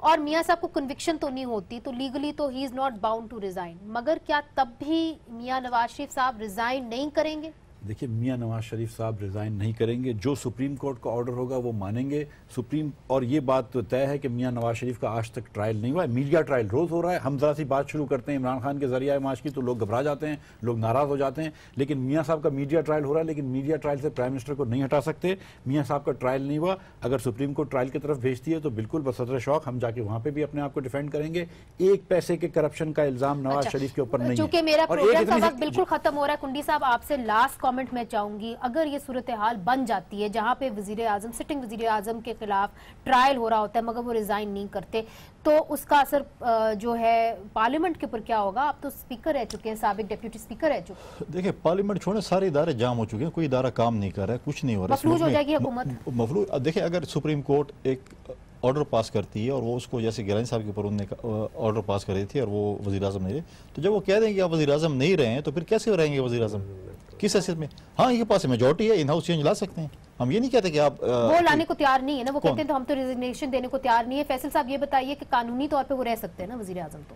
और मियां साहब को कन्विक्शन तो नहीं होती, तो लीगली तो he is not bound to resign, मगर क्या तब भी मियां नवाज शरीफ साहब रिजाइन नहीं करेंगे? देखिए, मियां नवाज शरीफ साहब रिज़ाइन नहीं करेंगे, जो सुप्रीम कोर्ट का ऑर्डर होगा वो मानेंगे सुप्रीम। और ये बात तो तय है कि मियां नवाज शरीफ का आज तक ट्रायल नहीं हुआ है, मीडिया ट्रायल रोज़ हो रहा है। हम ज़रा सी बात शुरू करते हैं इमरान खान के जरिया माश की तो लोग घबरा जाते हैं, लोग नाराज़ हो जाते हैं, लेकिन मियां साहब का मीडिया ट्रायल हो रहा है, लेकिन मीडिया ट्रायल से प्राइम मिनिस्टर को नहीं हटा सकते। मियां साहब का ट्रायल नहीं हुआ, अगर सुप्रीम कोर्ट ट्रायल की तरफ भेजती है तो बिल्कुल बसदर शौक हम जाके वहाँ पर भी अपने आप को डिफेंड करेंगे। एक पैसे के करप्शन का इल्ज़ाम नवाज शरीफ के ऊपर नहीं है। चूंकि मेरा प्रोग्राम का वक्त बिल्कुल खत्म हो रहा है, कुंडी साहब आपसे लास्ट कॉमेंट मैं चाहूंगी, अगर ये सूरत हाल बन जाती है जहां पे वजीर आजम, सिटिंग वजीर आजम के खिलाफ ट्रायल हो रहा होता है मगर वो रिजाइन नहीं करते, तो उसका असर जो है पार्लियामेंट के ऊपर क्या होगा? आप तो स्पीकर रह चुके हैं, साबिक डिप्टी स्पीकर रह चुके। देखिए, पार्लियामेंट छोड़े सारे इदारे जाम हो चुके हैं, कोई इदारा काम नहीं कर रहा है, कुछ नहीं हो रहा है, मफलूज हो जाएगी हुकूमत। मफलूज। देखिए, अगर सुप्रीम कोर्ट एक ऑर्डर पास करती है और वो उसको, जैसे गिलानी साहब के ऊपर उन्होंने ऑर्डर पास कर रही थी और वो वज़ीर आज़म नहीं रहे, तो जब वो कह देंगे कि आप वज़ीर आज़म नहीं रहे हैं तो फिर कैसे रहेंगे वज़ीर आज़म, किस हैसियत में? हाँ, ये पास मेजॉरिटी है, इन हाउस चेंज ला सकते हैं, हम ये नहीं कहते कि आप वो लाने को तैयार नहीं है ना, वो कहते हैं तो हम तो रिजिग्नेशन देने को तैयार नहीं है। फैसल साहब ये बताइए कि कानूनी तौर पे वो रह सकते हैं ना वजीर आजम? तो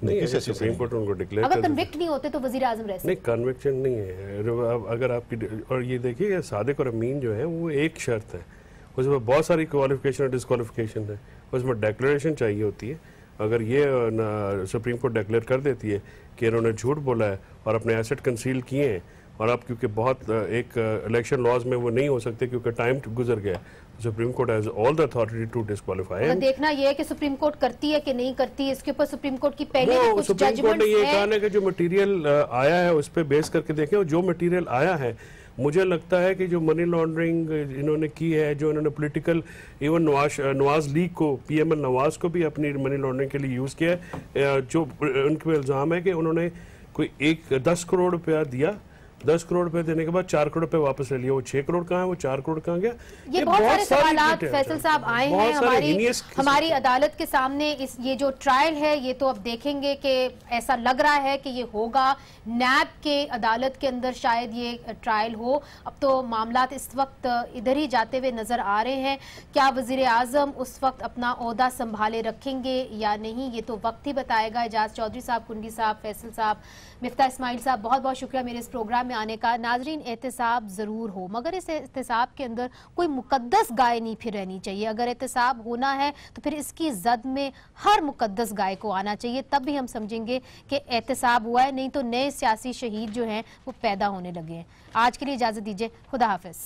नहीं, ऐसे सुप्रीम कोर्ट उनको डिक्लेयर अगर कन्विक्ट नहीं होते तो वजीर आजम रह सकते? नहीं, कन्विक्शन नहीं है। अगर आपकी, और ये देखिए सादिक और अमीन जो है वो एक शर्त है, उसमें बहुत सारी क्वालिफिकेशन और डिस्क्वालिफिकेशन है, उसमें डिक्लेरेशन चाहिए होती है। अगर ये सुप्रीम कोर्ट डिक्लेयर कर देती है कि इन्होंने झूठ बोला है और अपने एसेट कंसील किए हैं, और अब क्योंकि बहुत एक इलेक्शन लॉज में वो नहीं हो सकते क्योंकि टाइम गुजर गया, supreme court has all the authority to disqualify. देखना ये है कि सुप्रीम कोर्ट करती है कि नहीं करती, इसके ऊपर सुप्रीम कोर्ट की पहले भी कुछ सुप्रीम कोर्ट ने ये कहा है कि जो मटेरियल आया है उस पर बेस करके देखें, और जो मटेरियल आया है मुझे लगता है कि जो मनी लॉन्ड्रिंग इन्होंने की है, जो इन्होंने पॉलिटिकल, इवन नवाज लीग को, पीएमएल नवाज को भी अपनी मनी लॉन्ड्रिंग के लिए यूज़ किया है। जो उनके पे इल्ज़ाम है कि उन्होंने कोई 10 करोड़ रुपया दिया, 10 करोड़ रुपए देने के बाद 4 करोड़ रुपए वापस ले लिया। वो 6 करोड़ कहाँ है, वो 4 करोड़ कहाँ गया? ये बहुत सारे सवालात फैसल साहब आए हैं हमारी अदालत के सामने। इस ये जो ट्रायल है ये तो अब देखेंगे कि ऐसा लग रहा है कि ये होगा नैब के अदालत के अंदर, शायद ये ट्रायल हो। अब तो मामलात इस वक्त इधर ही जाते हुए नजर आ रहे हैं। क्या वजीर आजम उस वक्त अपना ओहदा संभाले रखेंगे या नहीं, ये तो वक्त ही बताएगा। एजाज चौधरी साहब, कुंडी साहब, फैसल साहब, मिफ्ता इस्माइल साहब, बहुत बहुत शुक्रिया मेरे इस प्रोग्राम में आने का। नाजरीन, एहतसाब जरूर हो, मगर इस एहतसाब के अंदर कोई मुकद्दस गाय नहीं फिर रहनी चाहिए। अगर एहतसाब होना है तो फिर इसकी जद में हर मुकद्दस गाय को आना चाहिए, तब भी हम समझेंगे कि एहतसाब हुआ है, नहीं तो नए सियासी शहीद जो हैं वो पैदा होने लगे हैं। आज के लिए इजाजत दीजिए, खुदा हाफिज।